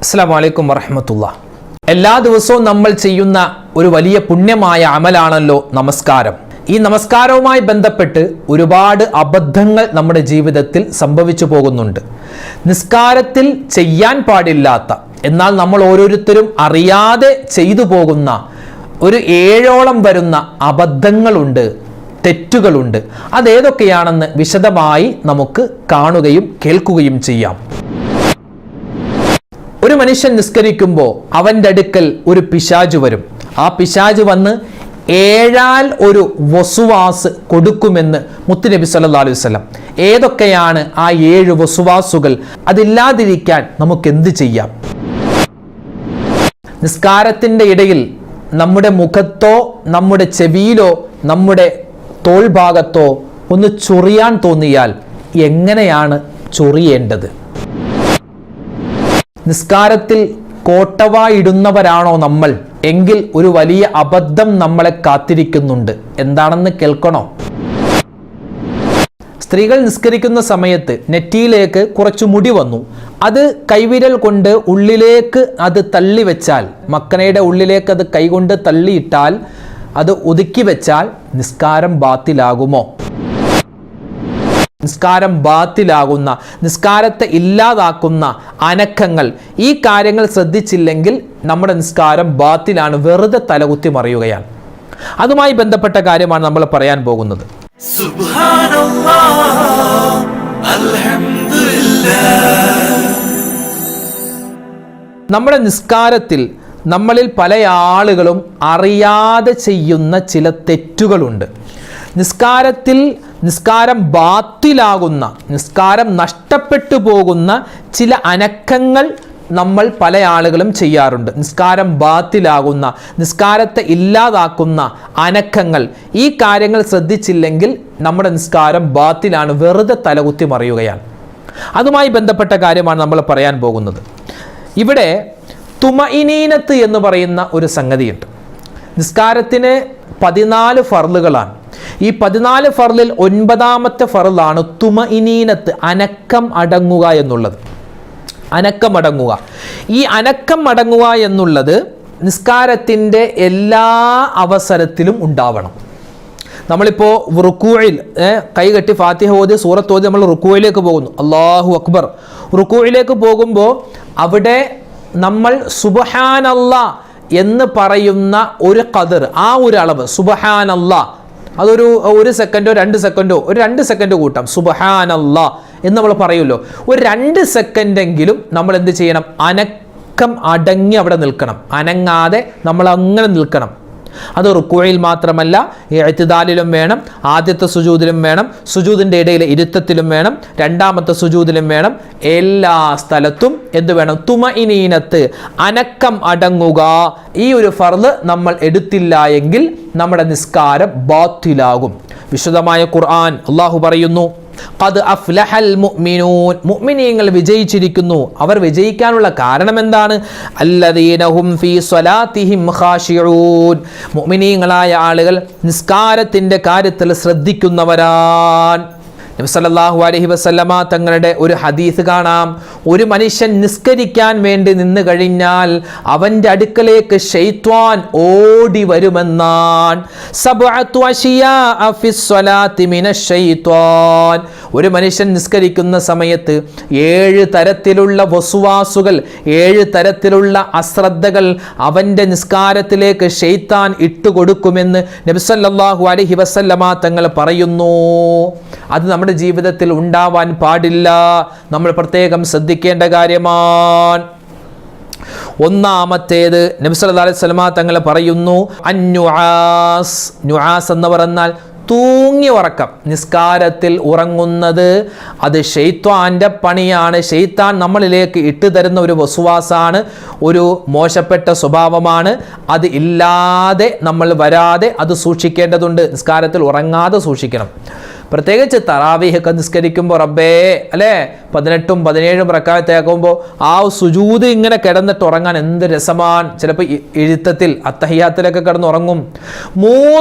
അസ്സലാമു അലൈക്കും വറഹ്മത്തുള്ളാഹി. എല്ലാ ദിവസവും നമ്മൾ ചെയ്യുന്ന ഒരു വലിയ പുണ്യമായ അമലാണല്ലോ നമസ്കാരം. ഈ നമസ്കാരവുമായി ബന്ധപ്പെട്ട് ഒരുപാട് അബദ്ധങ്ങൾ നമ്മുടെ ജീവിതത്തിൽ സംഭവിച്ചു പോകുന്നുണ്ട്. നിസ്കാരത്തിൽ ചെയ്യാൻ പാടില്ലാത്ത, എന്നാൽ നമ്മൾ ഓരോരുത്തരും അറിയാതെ ചെയ്തു പോകുന്ന ഒരു 7ഓളം വരുന്ന അബദ്ധങ്ങളുണ്ട്, തെറ്റുകളുണ്ട്. അതേതൊക്കെയാണെന്ന് വിശദമായി നമുക്ക് കാണുകയും കേൾക്കുകയും ചെയ്യാം. ഒരു മനുഷ്യൻ നിസ്കരിക്കുമ്പോൾ അവൻ്റെ അടുക്കൽ ഒരു പിശാച് വരും. ആ പിശാച് വന്ന് 7 ഒരു വസുവാസ് കൊടുക്കുമെന്ന് മുത്തുനബി സല്ലല്ലാഹു അലൈഹി വസല്ലം. ഏതൊക്കെയാണ് ആ 7 വസുവാസുകൾ? അതില്ലാതിരിക്കാൻ നമുക്ക് എന്ത് ചെയ്യാം? നിസ്കാരത്തിൻ്റെ ഇടയിൽ നമ്മുടെ മുഖത്തോ നമ്മുടെ ചെവിയിലോ നമ്മുടെ തോൾഭാഗത്തോ ഒന്ന് ചൊറിയാൻ തോന്നിയാൽ എങ്ങനെയാണ് ചൊറിയേണ്ടത്? നിസ്കാരത്തിൽ കോട്ടവായിടുന്നവരാണോ നമ്മൾ? എങ്കിൽ ഒരു വലിയ അബദ്ധം നമ്മളെ കാത്തിരിക്കുന്നുണ്ട്. എന്താണെന്ന് കേൾക്കണോ? സ്ത്രീകൾ നിസ്കരിക്കുന്ന സമയത്ത് നെറ്റിയിലേക്ക് കുറച്ചു മുടി വന്നു. അത് കൈവിരൽ കൊണ്ട് ഉള്ളിലേക്ക് അത് തള്ളിവെച്ചാൽ, മക്കനയുടെ ഉള്ളിലേക്ക് അത് കൈകൊണ്ട് തള്ളിയിട്ടാൽ, അത് ഒതുക്കി വെച്ചാൽ നിസ്കാരം ബാത്തിലാകുമോ? നിസ്കാരം ബാത്തിലാകുന്ന, നിസ്കാരത്തെ ഇല്ലാതാക്കുന്ന അനക്കങ്ങൾ, ഈ കാര്യങ്ങൾ ശ്രദ്ധിച്ചില്ലെങ്കിൽ നമ്മുടെ നിസ്കാരം ബാത്തിലാണ്, വെറുതെ തലകുത്തി മറിയുകയാണ്. അതുമായി ബന്ധപ്പെട്ട കാര്യമാണ് നമ്മൾ പറയാൻ പോകുന്നത്. നമ്മുടെ നിസ്കാരത്തിൽ നമ്മളിൽ പല ആളുകളും അറിയാതെ ചെയ്യുന്ന ചില തെറ്റുകളുണ്ട്. നിസ്കാരം ബാത്തിലാകുന്ന, നിസ്കാരം നഷ്ടപ്പെട്ടു പോകുന്ന ചില അനക്കങ്ങൾ നമ്മൾ പല ആളുകളും ചെയ്യാറുണ്ട്. നിസ്കാരം ബാത്തിലാകുന്ന, നിസ്കാരത്തെ ഇല്ലാതാക്കുന്ന അനക്കങ്ങൾ, ഈ കാര്യങ്ങൾ ശ്രദ്ധിച്ചില്ലെങ്കിൽ നമ്മുടെ നിസ്കാരം ബാത്തിലാണ്, വെറുതെ തലകുത്തി മറിയുകയാണ്. അതുമായി ബന്ധപ്പെട്ട കാര്യമാണ് നമ്മൾ പറയാൻ പോകുന്നത്. ഇവിടെ തുമഇനീനത്ത് എന്ന് പറയുന്ന ഒരു സംഗതിയുണ്ട്. നിസ്കാരത്തിന് 14 ഫർളുകളാണ്. ഈ 14 ഫർളിൽ 9ാമത്തെ ഫർളാണ് തുമഇനീനത്ത്, അനക്കം അടങ്ങുക എന്നുള്ളത്. അനക്കം അടങ്ങുക. ഈ അനക്കം അടങ്ങുക എന്നുള്ളത് നിസ്കാരത്തിൻ്റെ എല്ലാ അവസരത്തിലും ഉണ്ടാവണം. നമ്മളിപ്പോൾ റുക്കൂയിൽ കൈകെട്ടി ഫാത്തിഹ ഓതി സൂറത്ത് ഓതി നമ്മൾ റുക്കൂയിലേക്ക് പോകുന്നു. അല്ലാഹു അക്ബർ. റുക്കൂയിലേക്ക് പോകുമ്പോൾ അവിടെ നമ്മൾ സുബ്ഹാനല്ലാഹ് എന്ന് പറയുന്ന ഒരു ഖദർ, ആ ഒരു അളവ് സുബ്ഹാനല്ലാഹ്, അതൊരു 1 സെക്കൻഡോ 2 സെക്കൻഡോ, ഒരു 2 സെക്കൻഡ് കൂട്ടാം. സുബ്ഹാനല്ലാഹ് എന്ന് നമ്മൾ പറയുമല്ലോ. ഒരു 2 സെക്കൻഡെങ്കിലും നമ്മൾ എന്ത് ചെയ്യണം? അനക്കം അടങ്ങി അവിടെ നിൽക്കണം, അനങ്ങാതെ നമ്മൾ അങ്ങനെ നിൽക്കണം. അത് റുക്കൂയിൽ മാത്രമല്ല, ഇഅ്തിദാലിലും വേണം, ആദ്യത്തെ സുജൂദിലും വേണം, സുജൂദിൻ്റെ ഇടയിലെ ഇരുത്തത്തിലും വേണം, 2ാമത്തെ സുജൂദിലും വേണം. എല്ലാ സ്ഥലത്തും എന്ത് വേണം? തുമഇനീനത്ത്, അനക്കം അടങ്ങുക. ഈ ഒരു ഫർള് നമ്മൾ എടുത്തില്ല എങ്കിൽ നമ്മുടെ നിസ്കാരം ബാത്തിലാകും. വിശുദ്ധമായ ഖുർആൻ അല്ലാഹു പറയുന്നു, ഖദ് അഫ്ലഹൽ മുഅ്മിനൂൻ, മുഅ്മിനീങ്ങൾ വിജയിച്ചിരിക്കുന്നു. അവർ വിജയിക്കാനുള്ള കാരണം എന്താണ്? അല്ലദീന ഹും ഫീ സ്വലാത്തിഹിം ഖാശിഊൻ, മുഅ്മിനീങ്ങളായ ആളുകൾ നിസ്കാരത്തിന്റെ കാര്യത്തിൽ ശ്രദ്ധിക്കുന്നവരാണ്. നബി സല്ലല്ലാഹു അലൈഹി വസല്ലമ തങ്ങളുടെ ഒരു ഹദീസ് കാണാം. ഒരു മനുഷ്യൻ നിസ്കരിക്കാൻ വേണ്ടി നിന്ന് കഴിഞ്ഞാൽ അവൻ്റെ അടുക്കലേക്ക് ശൈത്വാൻ ഓടി വരുമെന്നാണ്. സബ്അതു അശിയാഅ ഫിസ്സലാത്തി മിനശ് ശൈത്വാൻ, ഒരു മനുഷ്യൻ നിസ്കരിക്കുന്ന സമയത്ത് 7 തരത്തിലുള്ള വസ്വാസുകൾ, 7 തരത്തിലുള്ള അശ്രദ്ധകൾ അവൻ്റെ നിസ്കാരത്തിലേക്ക് ശൈത്താൻ ഇട്ടുകൊടുക്കുമെന്ന് നബി സല്ലല്ലാഹു അലൈഹി വസല്ലമ തങ്ങൾ പറയുന്നു. അത് നമ്മുടെ ജീവിതത്തിൽ ഉണ്ടാവാൻ പാടില്ല. നമ്മൾ പ്രത്യേകം ശ്രദ്ധിക്കേണ്ട കാര്യമാണ്. ഒന്നാമത്തേത് നബി സല്ലല്ലാഹു അലൈഹി വസല്ലമ തങ്ങൾ പറയുന്നു, അന്നുആസ്. നുആസ് എന്ന് പറഞ്ഞാൽ തൂങ്ങി ഉറക്കം. നിസ്കാരത്തിൽ ഉറങ്ങുന്നത് അത് ശൈത്വാന്റെ പണിയാണ്. ശൈത്താൻ നമ്മളിലേക്ക് ഇട്ടുതരുന്ന ഒരു വസ്വാസാണ്, ഒരു മോശപ്പെട്ട സ്വഭാവമാണ്. അത് ഇല്ലാതെ നമ്മൾ വരാതെ അത് സൂക്ഷിക്കേണ്ടതുണ്ട്. നിസ്കാരത്തിൽ ഉറങ്ങാതെ സൂക്ഷിക്കണം. പ്രത്യേകിച്ച് തറാവീഹൊക്കെ നിസ്കരിക്കുമ്പോൾ റബ്ബേ അല്ലേ 18ഉം 17ഉം റക്അത്താക്കുമ്പോൾ ആ സുജൂദ് ഇങ്ങനെ കിടന്നിട്ട് ഉറങ്ങാൻ എന്ത് രസമാണ്. ചിലപ്പോൾ എഴുത്തത്തിൽ അത്തഹിയാത്തിലൊക്കെ കിടന്ന് ഉറങ്ങും.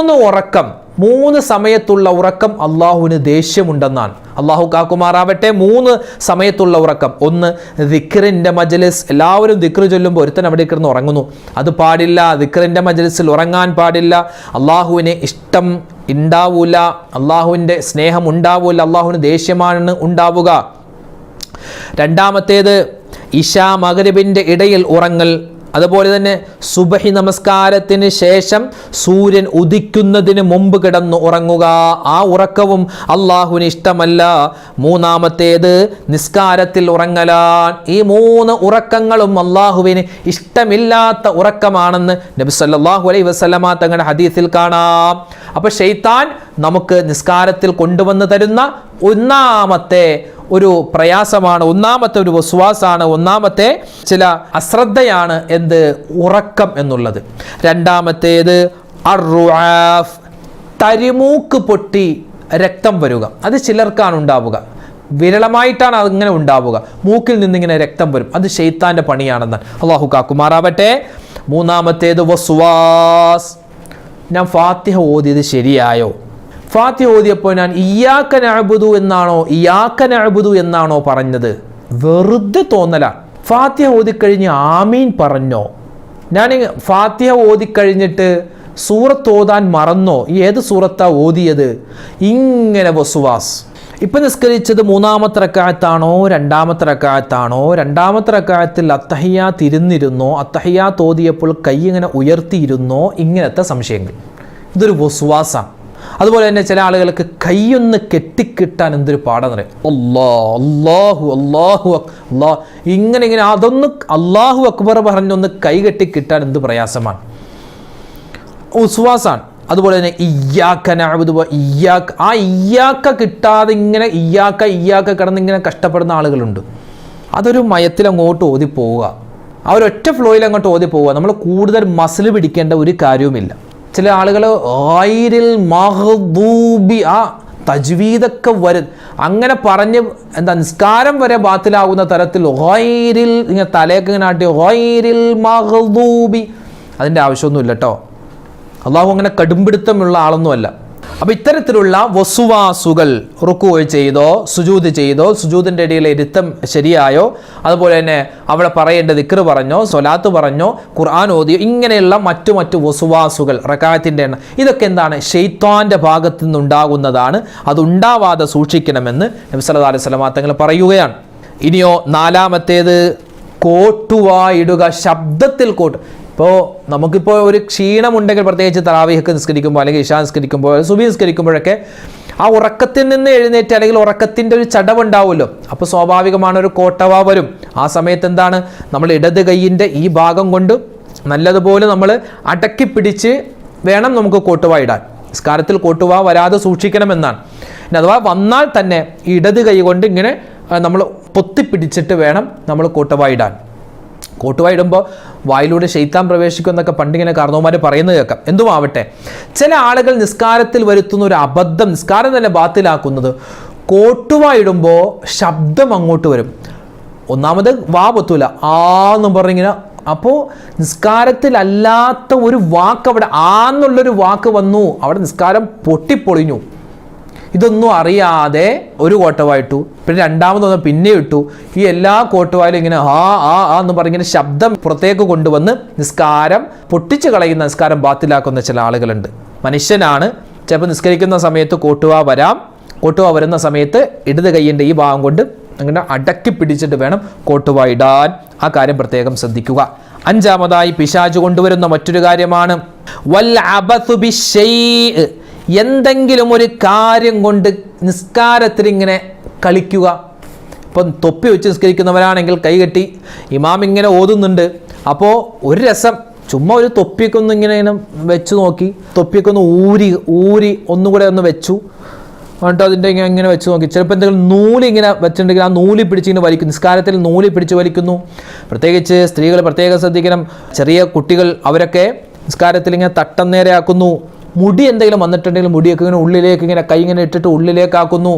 3 സമയത്തുള്ള ഉറക്കം അള്ളാഹുവിന് ദേഷ്യമുണ്ടെന്നാണ്. അള്ളാഹു കാക്കുമാറാവട്ടെ. 3 സമയത്തുള്ള ഉറക്കം. 1 ദിക്റിൻ്റെ മജ്ലിസ്, എല്ലാവരും ദിക്ർ ചൊല്ലുമ്പോൾ ഒരുത്തൻ അവിടെ കിടന്ന് ഉറങ്ങുന്നു, അത് പാടില്ല. ദിക്റിൻ്റെ മജ്ലിസിൽ ഉറങ്ങാൻ പാടില്ല. അള്ളാഹുവിനെ ഇഷ്ടം ഉണ്ടാവൂല, അള്ളാഹുവിൻ്റെ സ്നേഹം ഉണ്ടാവൂല, അള്ളാഹുവിന് ദേഷ്യമാണ് ഉണ്ടാവുക. രണ്ടാമത്തേത് ഇശാ മഗ്രിബിൻ്റെ ഇടയിൽ ഉറങ്ങൽ. അതുപോലെ തന്നെ സുബഹി നമസ്കാരത്തിന് ശേഷം സൂര്യൻ ഉദിക്കുന്നതിന് മുമ്പ് കിടന്നു ഉറങ്ങുക. ആ ഉറക്കവും അള്ളാഹുവിന് ഇഷ്ടമല്ല. മൂന്നാമത്തേത് നിസ്കാരത്തിൽ ഉറങ്ങലാൻ. ഈ 3 ഉറക്കങ്ങളും അള്ളാഹുവിന് ഇഷ്ടമില്ലാത്ത ഉറക്കമാണെന്ന് നബി സല്ലല്ലാഹു അലൈഹി വസല്ലമ തങ്ങളുടെ ഹദീസിൽ കാണാം. അപ്പോൾ ശൈത്താൻ നമുക്ക് നിസ്കാരത്തിൽ കൊണ്ടുവന്ന് തരുന്ന ഒന്നാമത്തെ ഒരു പ്രയാസമാണ്, ഒന്നാമത്തെ ഒരു വസ്വാസാണ്, ഒന്നാമത്തെ ചില അശ്രദ്ധയാണ് എന്ത് ഉറക്കം എന്നുള്ളത്. രണ്ടാമത്തേത് അർറുആഫ്, തരിമൂക്ക് പൊട്ടി രക്തം വരിക. അത് ചിലർക്കാണ് ഉണ്ടാവുക, വിരളമായിട്ടാണ് അതിങ്ങനെ ഉണ്ടാവുക. മൂക്കിൽ നിന്നിങ്ങനെ രക്തം വരും, അത് ശൈത്താൻ്റെ പണിയാണെന്ന് അള്ളാഹു കാക്കുമാറാവട്ടെ. മൂന്നാമത്തേത് വസ്വാസ്, ഞാൻ ഫാത്തിഹ ഓതിയത് ശരിയായോ? ഫാത്തിഹ ഓതിയപ്പോൾ ഞാൻ ഇയ്യാക നഅ്ബുദു എന്നാണോ പറഞ്ഞത്? വെറുതെ തോന്നലാണ്. ഫാത്തിഹ ഓതിക്കഴിഞ്ഞ് ആമീൻ പറഞ്ഞോ? ഞാൻ ഫാത്തിഹ ഓതിക്കഴിഞ്ഞിട്ട് സൂറത്ത് ഓതാൻ മറന്നോ? ഏത് സൂറത്താ ഓതിയത്? ഇങ്ങനെ വസ്വാസ്. ഇപ്പം നിസ്കരിച്ചത് 3-ാമത്തെ റക്അത്താണോ 2-ാമത്തെ റക്അത്താണോ? 2-ാമത്തെ റക്അത്തിൽ അത്തഹിയ്യാത്ത് ഇരുന്നിരുന്നോ? അത്തഹിയ്യാത്ത് ഓതിയപ്പോൾ കൈ ഇങ്ങനെ ഉയർത്തിയിരുന്നോ? ഇങ്ങനത്തെ സംശയങ്ങൾ. ഇതൊരു വസ്വാസാണ്. അതുപോലെ തന്നെ ചില ആളുകൾക്ക് കൈയൊന്ന് കെട്ടിക്കിട്ടാൻ എന്തൊരു പാടാന്ന് പറയും. അല്ലാഹു ഇങ്ങനെ അതൊന്ന് അല്ലാഹു അക്ബർ പറഞ്ഞൊന്ന് കൈ കെട്ടിക്കിട്ടാൻ എന്ത് പ്രയാസമാണ്, ഉസ്വാസാണ്. അതുപോലെ തന്നെ ഇയ്യാക നഅ്ബുദു ആ ഇയ്യാക്ക കിട്ടാതെ ഇങ്ങനെ ഇയ്യാക്ക കിടന്ന് ഇങ്ങനെ കഷ്ടപ്പെടുന്ന ആളുകളുണ്ട്. അതൊരു മയത്തിൽ അങ്ങോട്ട് ഓതിപ്പോവുക, ആ ഒരൊറ്റ ഫ്ലോയിൽ അങ്ങോട്ട് ഓതിപ്പോവുക. നമ്മൾ കൂടുതൽ മസിൽ പിടിക്കേണ്ട ഒരു കാര്യവുമില്ല. ചില ആളുകൾ ഗൈരിൽ മഗ്ദൂബി, ആ തജ്വീദൊക്കെ വരും, അങ്ങനെ പറഞ്ഞ് നിസ്കാരം വരെ ബാത്തിലാകുന്ന തരത്തിൽ ഗൈരിൽ ഇങ്ങനെ തലയൊക്കെ ഇങ്ങനെ ആട്ടി ഗൈരിൽ മഗ്ദൂബി. അതിൻ്റെ ആവശ്യമൊന്നുമില്ല കേട്ടോ. അള്ളാഹു അങ്ങനെ കടുംപിടുത്തമുള്ള ആളൊന്നുമല്ല. അപ്പോൾ ഇത്തരത്തിലുള്ള വസ്വാസുകൾ, റുക്കൂ ചെയ്തോ സുജൂദ് ചെയ്തോ, സുജൂദിൻ്റെ ഇടയിലെ ഇരുത്തം ശരിയായോ, അതുപോലെ തന്നെ അവിടെ പറയേണ്ട ദിക്ർ പറഞ്ഞോ, സ്വലാത്ത് പറഞ്ഞോ, ഖുർആൻ ഓതിയോ, ഇങ്ങനെയുള്ള മറ്റു വസ്വാസുകൾ, റക്അത്തിൻ്റെ എണ്ണം, ഇതൊക്കെ എന്താണ്? ശൈത്താൻ്റെ ഭാഗത്തു നിന്നുണ്ടാകുന്നതാണ്. അതുണ്ടാവാതെ സൂക്ഷിക്കണമെന്ന് നബി സല്ലല്ലാഹു അലൈഹി വസല്ലം തങ്ങൾ പറയുകയാണ്. ഇനിയോ 4-ാമത്തേത് കോട്ടുവായിടുക, ശബ്ദത്തിൽ കോട്ട്. ഇപ്പോൾ നമുക്കിപ്പോൾ ഒരു ക്ഷീണമുണ്ടെങ്കിൽ, പ്രത്യേകിച്ച് തറാവീഹ് നിസ്കരിക്കുമ്പോൾ അല്ലെങ്കിൽ ഇശാ നിസ്കരിക്കുമ്പോൾ സുബഹി നിസ്കരിക്കുമ്പോഴൊക്കെ ആ ഉറക്കത്തിൽ നിന്ന് എഴുന്നേറ്റ് അല്ലെങ്കിൽ ഉറക്കത്തിൻ്റെ ഒരു ചടവുണ്ടാവുമല്ലോ, അപ്പോൾ സ്വാഭാവികമാണ് ഒരു കോട്ടവ വരും. ആ സമയത്ത് എന്താണ്, നമ്മൾ ഇടത് കൈയിൻ്റെ ഈ ഭാഗം കൊണ്ട് നല്ലതുപോലെ നമ്മൾ അടക്കി പിടിച്ച് വേണം നമുക്ക് കോട്ടുവ ഇടാൻ. നിസ്കാരത്തിൽ കോട്ടുവ വരാതെ സൂക്ഷിക്കണമെന്നാണ്. ഇനി അഥവാ വന്നാൽ തന്നെ ഇടത് കൈ കൊണ്ട് ഇങ്ങനെ നമ്മൾ പൊത്തിപ്പിടിച്ചിട്ട് വേണം നമ്മൾ കോട്ടുവ ഇടാൻ. കോട്ടുവ ഇടുമ്പോൾ വായിലൂടെ ശൈത്താൻ പ്രവേശിക്കും എന്നൊക്കെ പണ്ടിങ്ങനെ കാരണവന്മാർ പറയുന്നത് കേൾക്കാം. എന്തുമാവട്ടെ, ചില ആളുകൾ നിസ്കാരത്തിൽ വരുത്തുന്ന ഒരു അബദ്ധം, നിസ്കാരം തന്നെ ബാത്തിലാക്കുന്നത്, കോട്ടുവ ഇടുമ്പോൾ ശബ്ദം അങ്ങോട്ട് വരും. ഒന്നാമത് വാ പൊത്തൂല, ആന്നും പറഞ്ഞിങ്ങനെ. അപ്പോൾ നിസ്കാരത്തിലല്ലാത്ത ഒരു വാക്ക് അവിടെ ആന്നുള്ളൊരു വാക്ക് വന്നു, അവിടെ നിസ്കാരം പൊട്ടിപ്പൊളിഞ്ഞു. ഇതൊന്നും അറിയാതെ ഒരു കോട്ടവായിട്ടു, പിന്നെ രണ്ടാമത് വന്ന് പിന്നെ ഇട്ടു. ഈ എല്ലാ കോട്ടുവായാലും ഇങ്ങനെ എന്ന് പറഞ്ഞിങ്ങനെ ശബ്ദം പുറത്തേക്ക് കൊണ്ടുവന്ന് നിസ്കാരം പൊട്ടിച്ച് കളയുന്ന, നിസ്കാരം ബാത്തിലാക്കുന്ന ചില ആളുകളുണ്ട്. മനുഷ്യനാണ്, ചിലപ്പോൾ നിസ്കരിക്കുന്ന സമയത്ത് കോട്ടുവ വരാം. കോട്ടുവ വരുന്ന സമയത്ത് ഇടത് കൈയിൻ്റെ ഈ ഭാഗം കൊണ്ട് അങ്ങനെ അടക്കി പിടിച്ചിട്ട് വേണം കോട്ടുവ ഇടാൻ. ആ കാര്യം പ്രത്യേകം ശ്രദ്ധിക്കുക. 5-ാമതായി പിശാച് കൊണ്ടുവരുന്ന മറ്റൊരു കാര്യമാണ് വൽ അബസു ബിശ്ശൈഇ, എന്തെങ്കിലും ഒരു കാര്യം കൊണ്ട് നിസ്കാരത്തിൽ ഇങ്ങനെ കളിക്കുക. ഇപ്പം തൊപ്പി വെച്ച് നിസ്കരിക്കുന്നവരാണെങ്കിൽ കൈകെട്ടി ഇമാം ഇങ്ങനെ ഓതുന്നുണ്ട്, അപ്പോൾ ഒരു രസം ചുമ്മാ ഒരു തൊപ്പിയൊക്കെ ഒന്ന് ഇങ്ങനെ വെച്ച് നോക്കി, തൊപ്പിയൊക്കെ ഒന്ന് ഊരി ഒന്നുകൂടെ ഒന്ന് വെച്ചു, എന്നിട്ട് അതിൻ്റെ ഇങ്ങനെ വെച്ച് നോക്കി. ചിലപ്പോൾ എന്തെങ്കിലും നൂല് ഇങ്ങനെ വെച്ചിട്ടുണ്ടെങ്കിൽ ആ നൂല് പിടിച്ചിങ്ങനെ വലിക്കും, നിസ്കാരത്തിൽ നൂല് പിടിച്ച് വലിക്കുന്നു. പ്രത്യേകിച്ച് സ്ത്രീകൾ പ്രത്യേകം ശ്രദ്ധിക്കണം. ചെറിയ കുട്ടികൾ അവരൊക്കെ നിസ്കാരത്തിൽ ഇങ്ങനെ തട്ടം നേരെയാക്കുന്നു. മുടി എന്തെങ്കിലും വന്നിട്ടുണ്ടെങ്കിൽ മുടിയൊക്കെ ഇങ്ങനെ ഉള്ളിലേക്ക് ഇങ്ങനെ കൈ ഇങ്ങനെ ഇട്ടിട്ട് ഉള്ളിലേക്കാക്കുന്നു.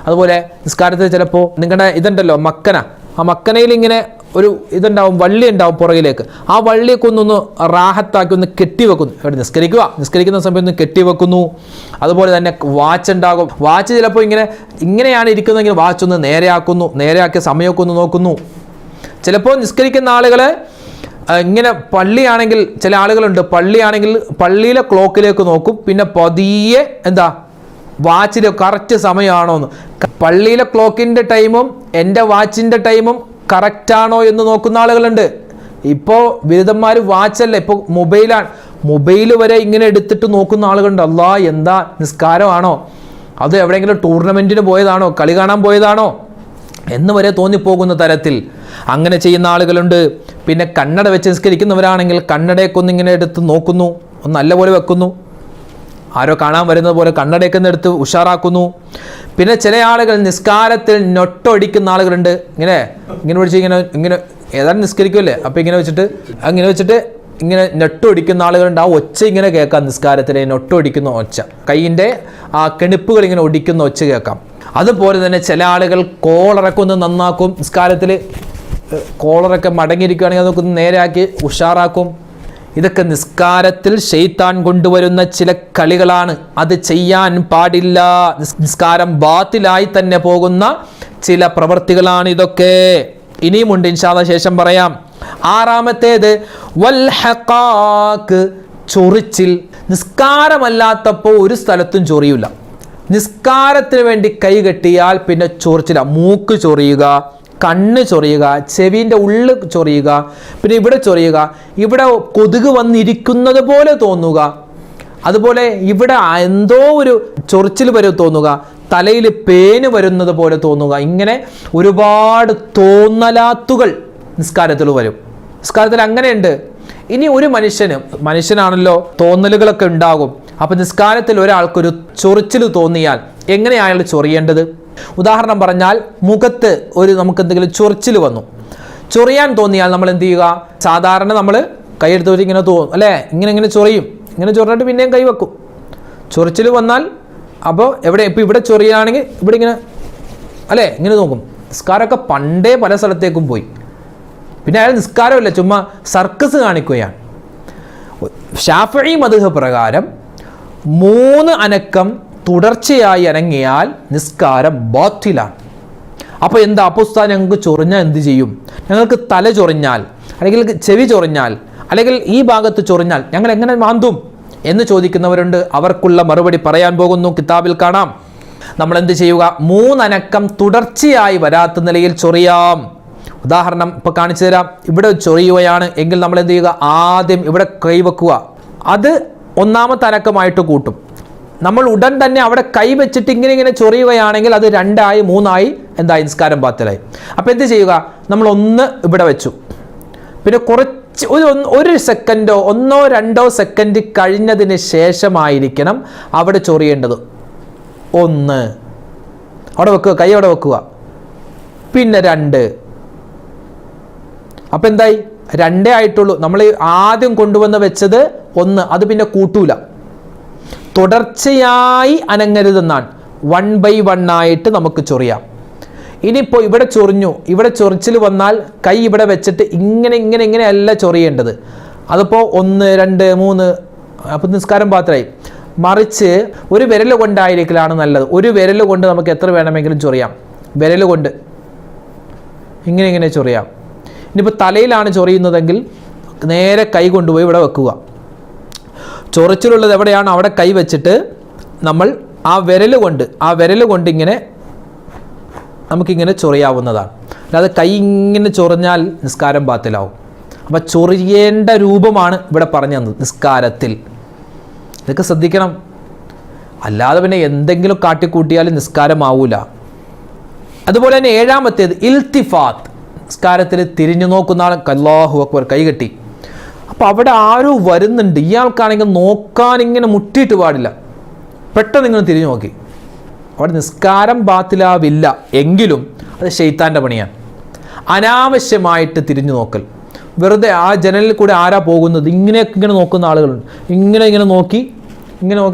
അതുപോലെ നിസ്കാരത്തിൽ ചിലപ്പോൾ നിങ്ങളുടെ ഇതുണ്ടല്ലോ മക്കന, ആ മക്കനയിൽ ഇങ്ങനെ ഒരു ഇതുണ്ടാവും, വള്ളി ഉണ്ടാവും പുറകിലേക്ക്. ആ വള്ളിയൊക്കെ ഒന്നൊന്ന് റാഹത്താക്കി ഒന്ന് കെട്ടിവെക്കുന്നു. ഇവിടെ നിസ്കരിക്കുന്ന സമയത്ത് ഒന്ന് കെട്ടിവെക്കുന്നു. അതുപോലെ തന്നെ വാച്ച് ഉണ്ടാകും. വാച്ച് ചിലപ്പോൾ ഇങ്ങനെയാണ് ഇരിക്കുന്നതെങ്കിൽ വാച്ച് ഒന്ന് നേരെയാക്കുന്നു, നേരെയാക്കിയ സമയമൊക്കെ ഒന്ന് നോക്കുന്നു. ചിലപ്പോൾ നിസ്കരിക്കുന്ന ആളുകൾ ഇങ്ങനെ പള്ളിയാണെങ്കിൽ, ചില ആളുകളുണ്ട് പള്ളിയാണെങ്കിൽ പള്ളിയിലെ ക്ലോക്കിലേക്ക് നോക്കും, പിന്നെ പതിയെ വാച്ചിൽ കറക്റ്റ് സമയമാണോ എന്ന്. പള്ളിയിലെ ക്ലോക്കിൻ്റെ ടൈമും എൻ്റെ വാച്ചിൻ്റെ ടൈമും കറക്റ്റാണോ എന്ന് നോക്കുന്ന ആളുകളുണ്ട്. ഇപ്പോൾ ബിരുദന്മാർ വാച്ചല്ല, ഇപ്പോൾ മൊബൈലാണ്. മൊബൈൽ വരെ ഇങ്ങനെ എടുത്തിട്ട് നോക്കുന്ന ആളുകളുണ്ട്. അല്ലാ, എന്താ നിസ്കാരമാണോ, അത് എവിടെയെങ്കിലും ടൂർണമെൻറ്റിന് പോയതാണോ, കളി കാണാൻ പോയതാണോ എന്ന് വരെ തോന്നിപ്പോകുന്ന തരത്തിൽ അങ്ങനെ ചെയ്യുന്ന ആളുകളുണ്ട്. പിന്നെ കണ്ണട വെച്ച് നിസ്കരിക്കുന്നവരാണെങ്കിൽ കണ്ണടയൊക്കെ ഒന്നിങ്ങനെ എടുത്ത് നോക്കുന്നു, ഒന്ന് നല്ലപോലെ വെക്കുന്നു. ആരോ കാണാൻ വരുന്നത് പോലെ കണ്ണടയൊക്കെ എടുത്ത് ഉഷാറാക്കുന്നു. പിന്നെ ചില ആളുകൾ നിസ്കാരത്തിൽ നൊട്ടൊടിക്കുന്ന ആളുകളുണ്ട്. ഇങ്ങനെ പിടിച്ച് ഇങ്ങനെ ഏതാണ്ട് നിസ്കരിക്കുമല്ലേ, അപ്പോൾ ഇങ്ങനെ വെച്ചിട്ട് ഇങ്ങനെ നൊട്ടൊടിക്കുന്ന ആളുകളുണ്ട്. ആ ഒച്ച ഇങ്ങനെ കേൾക്കാം നിസ്കാരത്തിലെ നൊട്ടൊടിക്കുന്ന ഒച്ച, കൈയിൻ്റെ ആ കെണിപ്പുകൾ ഇങ്ങനെ ഒടിക്കുന്ന ഒച്ച കേൾക്കാം. അതുപോലെ തന്നെ ചില ആളുകൾ കോളറൊക്കെ ഒന്ന് നന്നാക്കും. നിസ്കാരത്തിൽ കോളറൊക്കെ മടങ്ങിയിരിക്കുകയാണെങ്കിൽ അതൊക്കെ ഒന്ന് നേരെയാക്കി ഉഷാറാക്കും. ഇതൊക്കെ നിസ്കാരത്തിൽ ശൈത്താൻ കൊണ്ടുവരുന്ന ചില കളികളാണ്. അത് ചെയ്യാൻ പാടില്ല. നിസ്കാരം ബാത്തിലായി തന്നെ പോകുന്ന ചില പ്രവൃത്തികളാണ് ഇതൊക്കെ. ഇനിയുമുണ്ട്, ഇൻഷാ അല്ലാഹ് ശേഷം പറയാം. ആറാമത്തേത് വൽഹഖാക്ക്, ചൊറിച്ചിൽ. നിസ്കാരമല്ലാത്തപ്പോൾ ഒരു സ്ഥലത്തും ചൊറിയില്ല. നിസ്കാരത്തിന് വേണ്ടി കൈ കെട്ടിയാൽ പിന്നെ ചൊറിച്ചില്ല. മൂക്ക് ചൊറിയുക, കണ്ണ് ചൊറിയുക, ചെവിൻ്റെ ഉള്ളിൽ ചൊറിയുക, പിന്നെ ഇവിടെ ചൊറിയുക, ഇവിടെ കൊതുക് വന്നിരിക്കുന്നത് പോലെ തോന്നുക, അതുപോലെ ഇവിടെ എന്തോ ഒരു ചൊറിച്ചിൽ വരെ തോന്നുക, തലയിൽ പേന് വരുന്നത് പോലെ തോന്നുക. ഇങ്ങനെ ഒരുപാട് തോന്നലാത്തുകൾ നിസ്കാരത്തിൽ വരും. നിസ്കാരത്തിൽ അങ്ങനെയുണ്ട്. ഇനി ഒരു മനുഷ്യനാണല്ലോ, തോന്നലുകളൊക്കെ ഉണ്ടാകും. അപ്പം നിസ്കാരത്തിൽ ഒരാൾക്കൊരു ചൊറിച്ചിൽ തോന്നിയാൽ എങ്ങനെയാണ് അയാൾ ചൊറിയേണ്ടത്? ഉദാഹരണം പറഞ്ഞാൽ, മുഖത്ത് നമുക്ക് എന്തെങ്കിലും ചൊറിച്ചിൽ വന്നു, ചൊറിയാൻ തോന്നിയാൽ നമ്മൾ എന്ത് ചെയ്യുക? സാധാരണ നമ്മൾ കൈയെടുത്ത് വെച്ച് ഇങ്ങനെ തോന്നും അല്ലേ, ഇങ്ങനെ ചൊറിയും. ഇങ്ങനെ ചൊറിഞ്ഞിട്ട് പിന്നെയും കൈ വെക്കും. ചൊറിച്ചിൽ വന്നാൽ അപ്പോൾ ഇപ്പോൾ ഇവിടെ ചൊറിയാണെങ്കിൽ ഇവിടെ ഇങ്ങനെ അല്ലേ, ഇങ്ങനെ നോക്കും. നിസ്കാരമൊക്കെ പണ്ടേ പല സ്ഥലത്തേക്കും പോയി. പിന്നെ അയാൾ നിസ്കാരമല്ല, ചുമ്മാ സർക്കസ് കാണിക്കുകയാണ്. ശാഫിഈ മദ്ഹബ് പ്രകാരം 3 അനക്കം തുടർച്ചയായി അനങ്ങിയാൽ നിസ്കാരം ബാത്തിലാണ്. അപ്പോൾ എന്താ, ഉസ്താദ് ഞങ്ങൾക്ക് ചൊറിഞ്ഞാൽ എന്ത് ചെയ്യും? ഞങ്ങൾക്ക് തല ചൊറിഞ്ഞാൽ, അല്ലെങ്കിൽ ചെവി ചൊറിഞ്ഞാൽ, അല്ലെങ്കിൽ ഈ ഭാഗത്ത് ചൊറിഞ്ഞാൽ ഞങ്ങൾ എങ്ങനെ മാന്തും എന്ന് ചോദിക്കുന്നവരുണ്ട്. അവർക്കുള്ള മറുപടി പറയാൻ പോകുന്നു, കിതാബിൽ കാണാം. നമ്മൾ എന്ത് ചെയ്യുക? 3 അനക്കം തുടർച്ചയായി വരാത്ത നിലയിൽ ചൊറിയാം. ഉദാഹരണം ഇപ്പോൾ കാണിച്ചു തരാം. ഇവിടെ ചൊറിയുകയാണ് എങ്കിൽ നമ്മൾ എന്ത് ചെയ്യുക? ആദ്യം ഇവിടെ കൈവെക്കുക. അത് 1ാമത്തെ അനക്കമായിട്ട് കൂട്ടും. നമ്മൾ ഉടൻ തന്നെ അവിടെ കൈ വെച്ചിട്ട് ഇങ്ങനെ ചൊറിയുകയാണെങ്കിൽ അത് 2 ആയി 3 ആയി എന്തായി? നിസ്കാരം ബാത്തിലായി. അപ്പോൾ എന്ത് ചെയ്യുക? നമ്മൾ 1 ഇവിടെ വെച്ചു, പിന്നെ കുറച്ച് ഒരു സെക്കൻഡോ 1-2 സെക്കൻഡ് കഴിഞ്ഞതിന് ശേഷമായിരിക്കണം അവിടെ ചൊറിയേണ്ടത്. 1 അവിടെ വെക്കുക, കൈ അവിടെ വെക്കുക, പിന്നെ 2. അപ്പം എന്തായി? 2 ആയിട്ടുള്ളൂ. നമ്മൾ ആദ്യം കൊണ്ടുവന്ന് വെച്ചത് 1, അത് പിന്നെ കൂട്ടൂല. തുടർച്ചയായി അനങ്ങരുതെന്നാണ്. 1 by 1 ആയിട്ട് നമുക്ക് ചൊറിയാം. ഇനിയിപ്പോൾ ഇവിടെ ചൊറിഞ്ഞു, ഇവിടെ ചൊറിച്ചിൽ വന്നാൽ കൈ ഇവിടെ വെച്ചിട്ട് ഇങ്ങനെയല്ല ചൊറിയേണ്ടത്. അതിപ്പോൾ 1, 2, 3 അപ്പം നിസ്കാരം പാത്രമായി. മറിച്ച് ഒരു വിരൽ കൊണ്ടായിരിക്കലാണ് നല്ലത്. ഒരു വിരൽ കൊണ്ട് നമുക്ക് എത്ര വേണമെങ്കിലും ചൊറിയാം. വിരൽ കൊണ്ട് ഇങ്ങനെ ചൊറിയാം. ഇനിയിപ്പോൾ തലയിലാണ് ചൊറിയുന്നതെങ്കിൽ നേരെ കൈ കൊണ്ടുപോയി ഇവിടെ വെക്കുക. ചൊറിച്ചിലുള്ളത് എവിടെയാണോ അവിടെ കൈ വെച്ചിട്ട് നമ്മൾ ആ വിരൽ കൊണ്ട് ഇങ്ങനെ നമുക്കിങ്ങനെ ചൊറിയാവുന്നതാണ്. അല്ലാതെ കൈ ഇങ്ങനെ ചൊറിഞ്ഞാൽ നിസ്കാരം ബാത്തിലാവും. അപ്പം ചൊറിയേണ്ട രൂപമാണ് ഇവിടെ പറഞ്ഞു തന്നത് നിസ്കാരത്തിൽ. ഇതൊക്കെ ശ്രദ്ധിക്കണം. അല്ലാതെ പിന്നെ എന്തെങ്കിലും കാട്ടിക്കൂട്ടിയാലും നിസ്കാരമാവൂല. അതുപോലെ തന്നെ 7ാമത്തേത് ഇൽത്തിഫാത്ത്. നിസ്കാരത്തിൽ തിരിഞ്ഞു നോക്കുന്ന ആൾ അല്ലാഹു അക്ബർ കൈ കെട്ടി. അപ്പോൾ അവിടെ ആരോ വരുന്നുണ്ട്, ഇയാൾക്കാണെങ്കിൽ നോക്കാൻ ഇങ്ങനെ മുട്ടിയിട്ട് പാടില്ല. പെട്ടെന്ന് ഇങ്ങനെ തിരിഞ്ഞു നോക്കി. അവിടെ നിസ്കാരം ബാത്തിലാവില്ല, എങ്കിലും അത് ശൈത്താൻ്റെ പണിയാണ്. അനാവശ്യമായിട്ട് തിരിഞ്ഞു നോക്കൽ, വെറുതെ ആ ജനലിൽ കൂടെ ആരാ പോകുന്നത് ഇങ്ങനെ നോക്കുന്ന ആളുകളുണ്ട്. ഇങ്ങനെ നോക്കി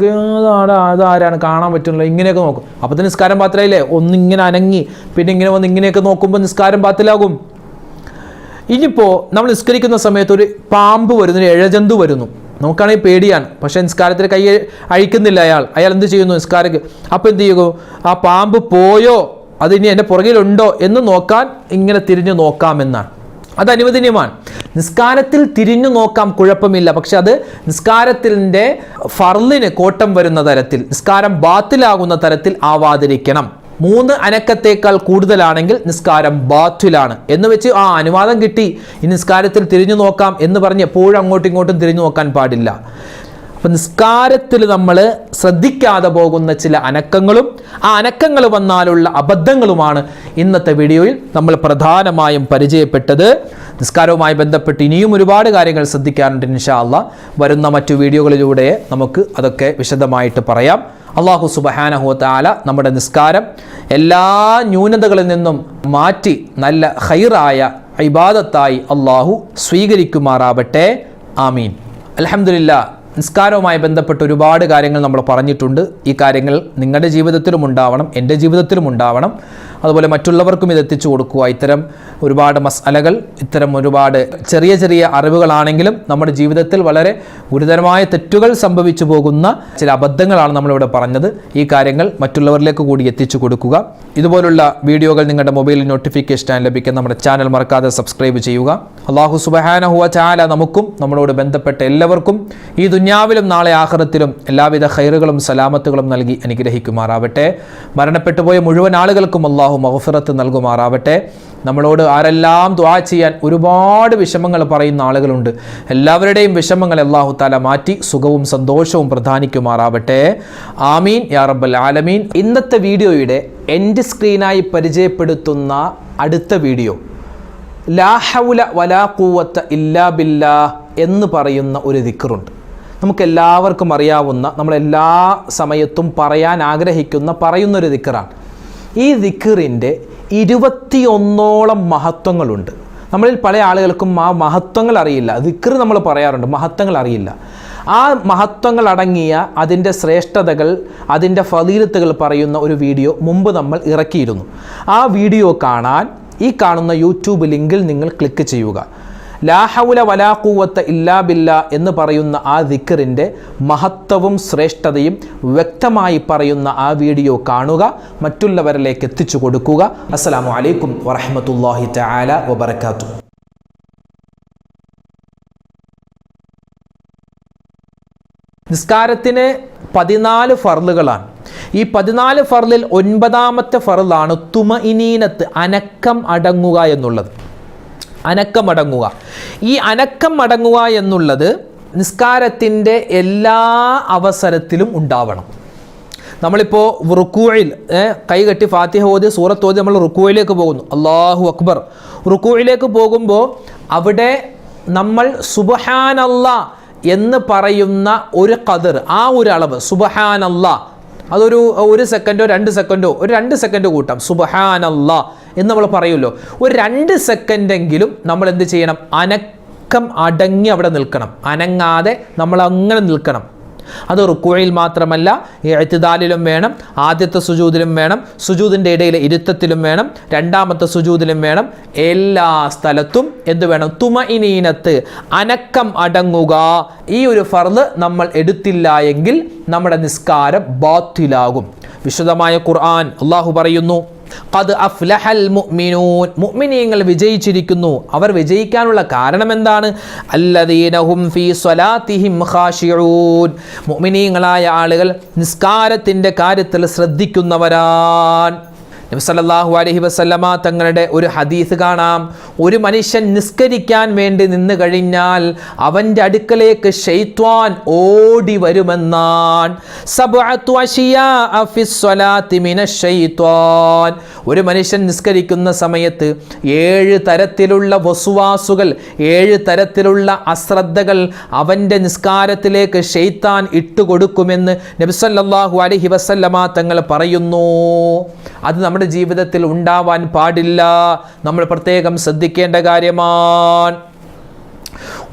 അതാരാണ് കാണാൻ പറ്റുന്നില്ല, ഇങ്ങനെയൊക്കെ നോക്കും. അപ്പോൾ തന്നെ നിസ്കാരം ബാത്തിലായില്ലേ? ഒന്നിങ്ങനെ അനങ്ങി പിന്നെ ഇങ്ങനെ വന്ന് ഇങ്ങനെയൊക്കെ നോക്കുമ്പോൾ നിസ്കാരം ബാത്തിലാകും. ഇനിയിപ്പോൾ നമ്മൾ നിസ്കരിക്കുന്ന സമയത്ത് ഒരു പാമ്പ് വരുന്നു, ഒരു ഇഴജന്തു വരുന്നു, നമുക്കാണെങ്കിൽ പേടിയാണ്, പക്ഷേ നിസ്കാരത്തിൽ കൈ അഴിക്കുന്നില്ല അയാൾ എന്ത് ചെയ്യുന്നു നിസ്കാരക്ക്. അപ്പോൾ എന്ത് ചെയ്യുമോ, ആ പാമ്പ് പോയോ അത് ഇനി എൻ്റെ പുറകിലുണ്ടോ എന്ന് നോക്കാൻ ഇങ്ങനെ തിരിഞ്ഞു നോക്കാമെന്നാണ്. അത് അനുവദനീയമാണ്. നിസ്കാരത്തിൽ തിരിഞ്ഞു നോക്കാം, കുഴപ്പമില്ല. പക്ഷെ അത് നിസ്കാരത്തിൻ്റെ ഫർളിന് കോട്ടം വരുന്ന തരത്തിൽ, നിസ്കാരം ബാത്തിലാകുന്ന തരത്തിൽ ആവാതിരിക്കണം. 3 അനക്കത്തേക്കാൾ കൂടുതലാണെങ്കിൽ നിസ്കാരം ബാത്തിലാണ് എന്ന് വെച്ച് അനുവാദം കിട്ടി ഈ നിസ്കാരത്തിൽ തിരിഞ്ഞു നോക്കാം എന്ന് പറഞ്ഞ് എപ്പോഴും അങ്ങോട്ടും ഇങ്ങോട്ടും തിരിഞ്ഞു നോക്കാൻ പാടില്ല. അപ്പം നിസ്കാരത്തിൽ നമ്മൾ ശ്രദ്ധിക്കാതെ പോകുന്ന ചില അനക്കങ്ങളും ആ അനക്കങ്ങൾ വന്നാലുള്ള അബദ്ധങ്ങളുമാണ് ഇന്നത്തെ വീഡിയോയിൽ നമ്മൾ പ്രധാനമായും പരിചയപ്പെട്ടത്. നിസ്കാരവുമായി ബന്ധപ്പെട്ട് ഇനിയും ഒരുപാട് കാര്യങ്ങൾ ശ്രദ്ധിക്കാറുണ്ട്. ഇൻഷാ അല്ലാഹ് വരുന്ന മറ്റു വീഡിയോകളിലൂടെ നമുക്ക് അതൊക്കെ വിശദമായിട്ട് പറയാം. അല്ലാഹു സുബ്ഹാനഹു വ തആല നമ്മുടെ നിസ്കാരം എല്ലാ ന്യൂനതകളിൽ നിന്നും മാറ്റി നല്ല ഖൈറായ ഇബാദത്തായി അല്ലാഹു സ്വീകരിക്കുമാറാവട്ടെ. ആമീൻ. അൽഹംദുലില്ലാഹ്. നിസ്കാരവുമായി ബന്ധപ്പെട്ട് ഒരുപാട് കാര്യങ്ങൾ നമ്മൾ പറഞ്ഞിട്ടുണ്ട്. ഈ കാര്യങ്ങൾ നിങ്ങളുടെ ജീവിതത്തിലും ഉണ്ടാവണം, എൻ്റെ ജീവിതത്തിലും ഉണ്ടാവണം. അതുപോലെ മറ്റുള്ളവർക്കും ഇത് എത്തിച്ചു കൊടുക്കുക. ഇത്തരം ഒരുപാട് മസ്അലകൾ, ഇത്തരം ഒരുപാട് ചെറിയ ചെറിയ അറിവുകളാണെങ്കിലും നമ്മുടെ ജീവിതത്തിൽ വളരെ ഗുരുതരമായ തെറ്റുകൾ സംഭവിച്ചു പോകുന്ന ചില അബദ്ധങ്ങളാണ് നമ്മളിവിടെ പറഞ്ഞത്. ഈ കാര്യങ്ങൾ മറ്റുള്ളവരിലേക്ക് കൂടി എത്തിച്ചു കൊടുക്കുക. ഇതുപോലുള്ള വീഡിയോകൾ നിങ്ങളുടെ മൊബൈലിൽ നോട്ടിഫിക്കേഷൻ ലഭിക്കാൻ നമ്മുടെ ചാനൽ മറക്കാതെ സബ്സ്ക്രൈബ് ചെയ്യുക. അല്ലാഹു സുബ്ഹാനഹു വ തആല നമുക്കും നമ്മളോട് ബന്ധപ്പെട്ട എല്ലാവർക്കും ഈ ദുനിയാവിലും നാളെ ആഖിറത്തിലും എല്ലാവിധ ഖൈറുകളും സലാമത്തുകളും നൽകി അനുഗ്രഹിക്കുമാറാവട്ടെ. മരണപ്പെട്ടുപോയ മുഴുവൻ ആളുകൾക്കും അല്ലാഹു മഗ്ഫിറത്ത് നൽകുമാറാവട്ടെ. നമ്മളോട് ആരെല്ലാം ദുആ ചെയ്യാൻ ഒരുപാട് വിഷമങ്ങൾ പറയുന്ന ആളുകളുണ്ട്. എല്ലാവരുടെയും വിഷമങ്ങൾ അല്ലാഹു തആല മാറ്റി സുഖവും സന്തോഷവും പ്രദാനിക്കുമാറാവട്ടെ. ആമീൻ യാ റബ്ബൽ ആലമീൻ. ഇന്നത്തെ വീഡിയോയുടെ എൻഡ് സ്ക്രീനായി പരിചയപ്പെടുത്തുന്ന അടുത്ത വീഡിയോ ലാ ഹൗല വലാ ഖുവത ഇല്ലാ ബില്ലാഹ് എന്ന് പറയുന്ന ഒരു ദിക്റുണ്ട്. നമുക്കെല്ലാവർക്കും അറിയാവുന്ന, നമ്മളെല്ലാ സമയത്തും പറയാൻ ആഗ്രഹിക്കുന്ന പറയുന്നൊരു ദിക്റാണ്. ഈ ദിക്റിൻ്റെ 21ഓളം മഹത്വങ്ങളുണ്ട്. നമ്മളിൽ പല ആളുകൾക്കും ആ മഹത്വങ്ങൾ അറിയില്ല. ദിക്ർ നമ്മൾ പറയാറുണ്ട്, മഹത്വങ്ങൾ അറിയില്ല. ആ മഹത്വങ്ങൾ അടങ്ങിയ അതിൻ്റെ ശ്രേഷ്ഠതകൾ, അതിൻ്റെ ഫളീലത്തുകൾ പറയുന്ന ഒരു വീഡിയോ മുമ്പ് നമ്മൾ ഇറക്കിയിരുന്നു. ആ വീഡിയോ കാണാൻ ഈ കാണുന്ന യൂട്യൂബ് ലിങ്കിൽ നിങ്ങൾ ക്ലിക്ക് ചെയ്യുക. ലാ ഹൗല വലാ ഖുവത ഇല്ലാ ബില്ലാ എന്ന് പറയുന്ന ആ ദിക്റിൻ്റെ മഹത്വവും ശ്രേഷ്ഠതയും വ്യക്തമായി പറയുന്ന ആ വീഡിയോ കാണുക, മറ്റുള്ളവരിലേക്ക് എത്തിച്ചു കൊടുക്കുക. അസ്സലാമു അലൈക്കും വറഹ്മത്തുള്ളാഹി തആല വബറകാതുഹു. നിസ്കാരത്തിന് 14 ഫർളുകളാണ്. ഈ 14 ഫർളിൽ 9ാമത്തെ ഫർളാണ് തുമഇനീനത്ത്, അനക്കം അടങ്ങുക എന്നുള്ളത്. അനക്കം അടങ്ങുക. ഈ അനക്കം അടങ്ങുക എന്നുള്ളത് നിസ്കാരത്തിൻ്റെ എല്ലാ അവസരത്തിലും ഉണ്ടാവണം. നമ്മളിപ്പോൾ റുക്കൂയിൽ കൈകെട്ടി ഫാത്തിഹ ഓതി സൂറത്ത് ഓതി നമ്മൾ റുക്കൂയിലേക്ക് പോകുന്നു, അല്ലാഹു അക്ബർ. റുക്കൂയിലേക്ക് പോകുമ്പോൾ അവിടെ നമ്മൾ സുബ്ഹാനല്ലാഹ് എന്ന് പറയുന്ന ഒരു ഖദർ, ആ ഒരു അളവ് സുബ്ഹാനല്ലാഹ്, അതൊരു 1 സെക്കൻഡോ 2 സെക്കൻഡോ, ഒരു 2 സെക്കൻഡ് കൂട്ടാം, സുബ്ഹാനല്ലാഹ് എന്ന് നമ്മൾ പറയുമല്ലോ. ഒരു 2 സെക്കൻഡെങ്കിലും നമ്മൾ എന്ത് ചെയ്യണം? അനക്കം അടങ്ങി അവിടെ നിൽക്കണം, അനങ്ങാതെ നമ്മൾ അങ്ങനെ നിൽക്കണം. അത് റുക്കൂയിൽ മാത്രമല്ല, ഇഅ്തിദാലിലും വേണം, ആദ്യത്തെ സുജൂദിലും വേണം, സുജൂദിൻ്റെ ഇടയിലെ ഇരുത്തത്തിലും വേണം, രണ്ടാമത്തെ സുജൂദിലും വേണം. എല്ലാ സ്ഥലത്തും എന്ത് വേണം? തുമഇനീനത്ത്, അനക്കം അടങ്ങുക. ഈ ഒരു ഫർള് നമ്മൾ എടുത്തില്ല എങ്കിൽ നമ്മുടെ നിസ്കാരം ബാത്തിലാകും. വിശുദ്ധമായ ഖുർആൻ അല്ലാഹു പറയുന്നു, ഖദ് അഫ്ലഹൽ മുഅ്മിനൂൻ, മുഅ്മിനീങ്ങൾ വിജയിച്ചിരിക്കുന്നു. അവർ വിജയിക്കാനുള്ള കാരണം എന്താണ്? അല്ലദീന ഹും ഫീ സ്വലാത്തിഹിം ഖാശിഊൻ, മുഅ്മിനീങ്ങളായ ആളുകൾ നിസ്കാരത്തിൻ്റെ കാര്യത്തിൽ ശ്രദ്ധിക്കുന്നവരാണ്. നബി സല്ലല്ലാഹു അലൈഹി വസല്ലമ തങ്ങളുടെ ഒരു ഹദീസ് കാണാം. ഒരു മനുഷ്യൻ നിസ്കരിക്കാൻ വേണ്ടി നിന്ന് കഴിഞ്ഞാൽ അവൻ്റെ അടുക്കലേക്ക് ശൈത്വാൻ ഓടി വരുമെന്നാണ്. സബ്അതു അശിയാഅ ഫിസ്സലാത്തി മിനശ് ശൈത്വാൻ, ഒരു മനുഷ്യൻ നിസ്കരിക്കുന്ന സമയത്ത് 7 തരത്തിലുള്ള വസ്വാസുകൾ, 7 തരത്തിലുള്ള അശ്രദ്ധകൾ അവൻ്റെ നിസ്കാരത്തിലേക്ക് ശൈത്താൻ ഇട്ടുകൊടുക്കുമെന്ന് നബി സല്ലല്ലാഹു അലൈഹി വസല്ലമ തങ്ങൾ പറയുന്നു. അത് നമ്മുടെ ജീവിതത്തിൽ ഉണ്ടാവാൻ പാടില്ല. നമ്മൾ പ്രത്യേകം ശ്രദ്ധിക്കേണ്ട കാര്യമാണ്.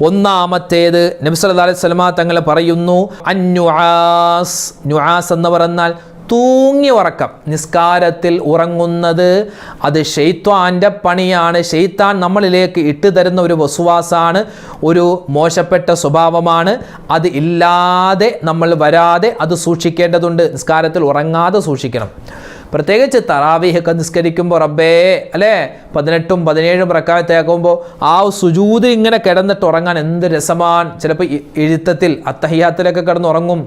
ഒന്നാമത്തേത് നബി സല്ലല്ലാഹു അലൈഹി വസല്ലമ തങ്ങൾ പറയുന്നു, അന്നുആസ്, നുആസ് എന്ന് പറഞ്ഞാൽ തൂങ്ങി ഉറക്കം, നിസ്കാരത്തിൽ ഉറങ്ങുന്നത് അത് ശൈത്വാൻ്റെ പണിയാണ്. ശൈത്താൻ നമ്മളിലേക്ക് ഇട്ട് തരുന്ന ഒരു വസ്വാസാണ്, ഒരു മോശപ്പെട്ട സ്വഭാവമാണ്. അത് ഇല്ലാതെ നമ്മൾ വരാതെ അത് സൂക്ഷിക്കേണ്ടതുണ്ട്. നിസ്കാരത്തിൽ ഉറങ്ങാതെ സൂക്ഷിക്കണം. പ്രത്യേകിച്ച് തറാവീഹൊക്കെ നിസ്കരിക്കുമ്പോൾ റബ്ബേ അല്ലേ 18ഉം 17ഉം റക്അത്താക്കുമ്പോൾ ആ സുജൂദിൽ ഇങ്ങനെ കിടന്നിട്ട് ഉറങ്ങാൻ എന്ത് രസമാണ്. ചിലപ്പോൾ എഴുത്തത്തിൽ അത്തഹിയാത്തിലൊക്കെ കിടന്ന് ഉറങ്ങും.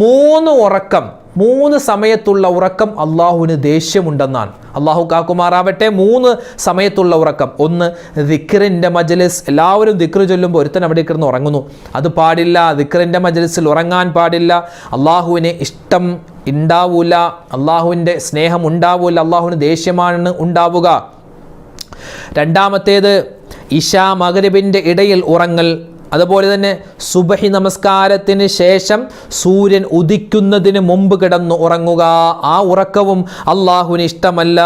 3 സമയത്തുള്ള ഉറക്കം അള്ളാഹുവിന് ദേഷ്യമുണ്ടെന്നാണ്. അള്ളാഹു കാക്കുമാറാവട്ടെ. 3 സമയത്തുള്ള ഉറക്കം. ഒന്ന് ദിക്റിൻ്റെ മജ്ലിസ്, എല്ലാവരും ദിക്റ് ചൊല്ലുമ്പോൾ ഒരുത്തൻ അവിടെ കിടന്ന് ഉറങ്ങുന്നു, അത് പാടില്ല. ദിക്റിൻ്റെ മജ്ലിസിൽ ഉറങ്ങാൻ പാടില്ല. അള്ളാഹുവിനെ ഇഷ്ടം ഉണ്ടാവൂല, അള്ളാഹുവിൻ്റെ സ്നേഹം ഉണ്ടാവൂല, അള്ളാഹുവിന് ദേഷ്യമാണ് ഉണ്ടാവുക. രണ്ടാമത്തേത് ഇശാ മഗ്രിബിൻ്റെ ഇടയിൽ ഉറങ്ങൽ. അതുപോലെ തന്നെ സുബഹി നമസ്കാരത്തിന് ശേഷം സൂര്യൻ ഉദിക്കുന്നതിന് മുമ്പ് കിടന്നു ഉറങ്ങുക. ആ ഉറക്കവും അള്ളാഹുവിന് ഇഷ്ടമല്ല.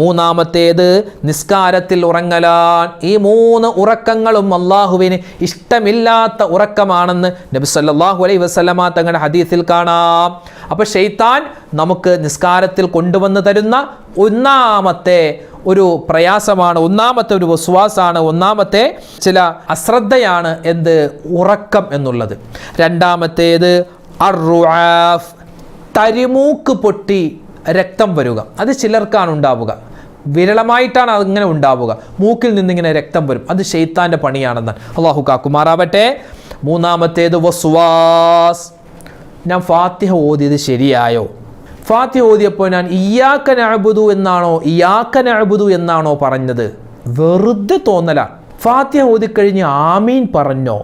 മൂന്നാമത്തേത് നിസ്കാരത്തിൽ ഉറങ്ങലാൻ. ഈ 3 ഉറക്കങ്ങളും അള്ളാഹുവിന് ഇഷ്ടമില്ലാത്ത ഉറക്കമാണെന്ന് നബി സല്ലല്ലാഹു അലൈഹി വസല്ലമ തങ്ങളുടെ ഹദീസിൽ കാണാം. അപ്പോൾ ശൈത്താൻ നമുക്ക് നിസ്കാരത്തിൽ കൊണ്ടുവന്ന് തരുന്ന ഒന്നാമത്തെ ഒരു പ്രയാസമാണ്, ഒന്നാമത്തെ ഒരു വസ്വാസാണ്, ഒന്നാമത്തെ ചില അശ്രദ്ധയാണ് എന്ത് ഉറക്കം എന്നുള്ളത്. രണ്ടാമത്തേത് അർറുആഫ്, തരിമൂക്ക് പൊട്ടി രക്തം വരിക. അത് ചിലർക്കാണ് ഉണ്ടാവുക, വിരളമായിട്ടാണ് അതിങ്ങനെ ഉണ്ടാവുക. മൂക്കിൽ നിന്നിങ്ങനെ രക്തം വരും, അത് ശൈത്താൻ്റെ പണിയാണെന്നാണ്. അള്ളാഹു കാക്കുമാറാവട്ടെ. മൂന്നാമത്തേത് വസ്വാസ്. ഞാൻ ഫാത്തിഹ ഓതിയത് ശരിയായോ? ഫാത്തിഹ ഓതിയപ്പോൾ ഞാൻ ഇയ്യാക നഅ്ബുദു എന്നാണോ പറഞ്ഞത്? വെറുതെ തോന്നല. ഫാത്തിഹ ഓതിക്കഴിഞ്ഞ് ആമീൻ പറഞ്ഞോ?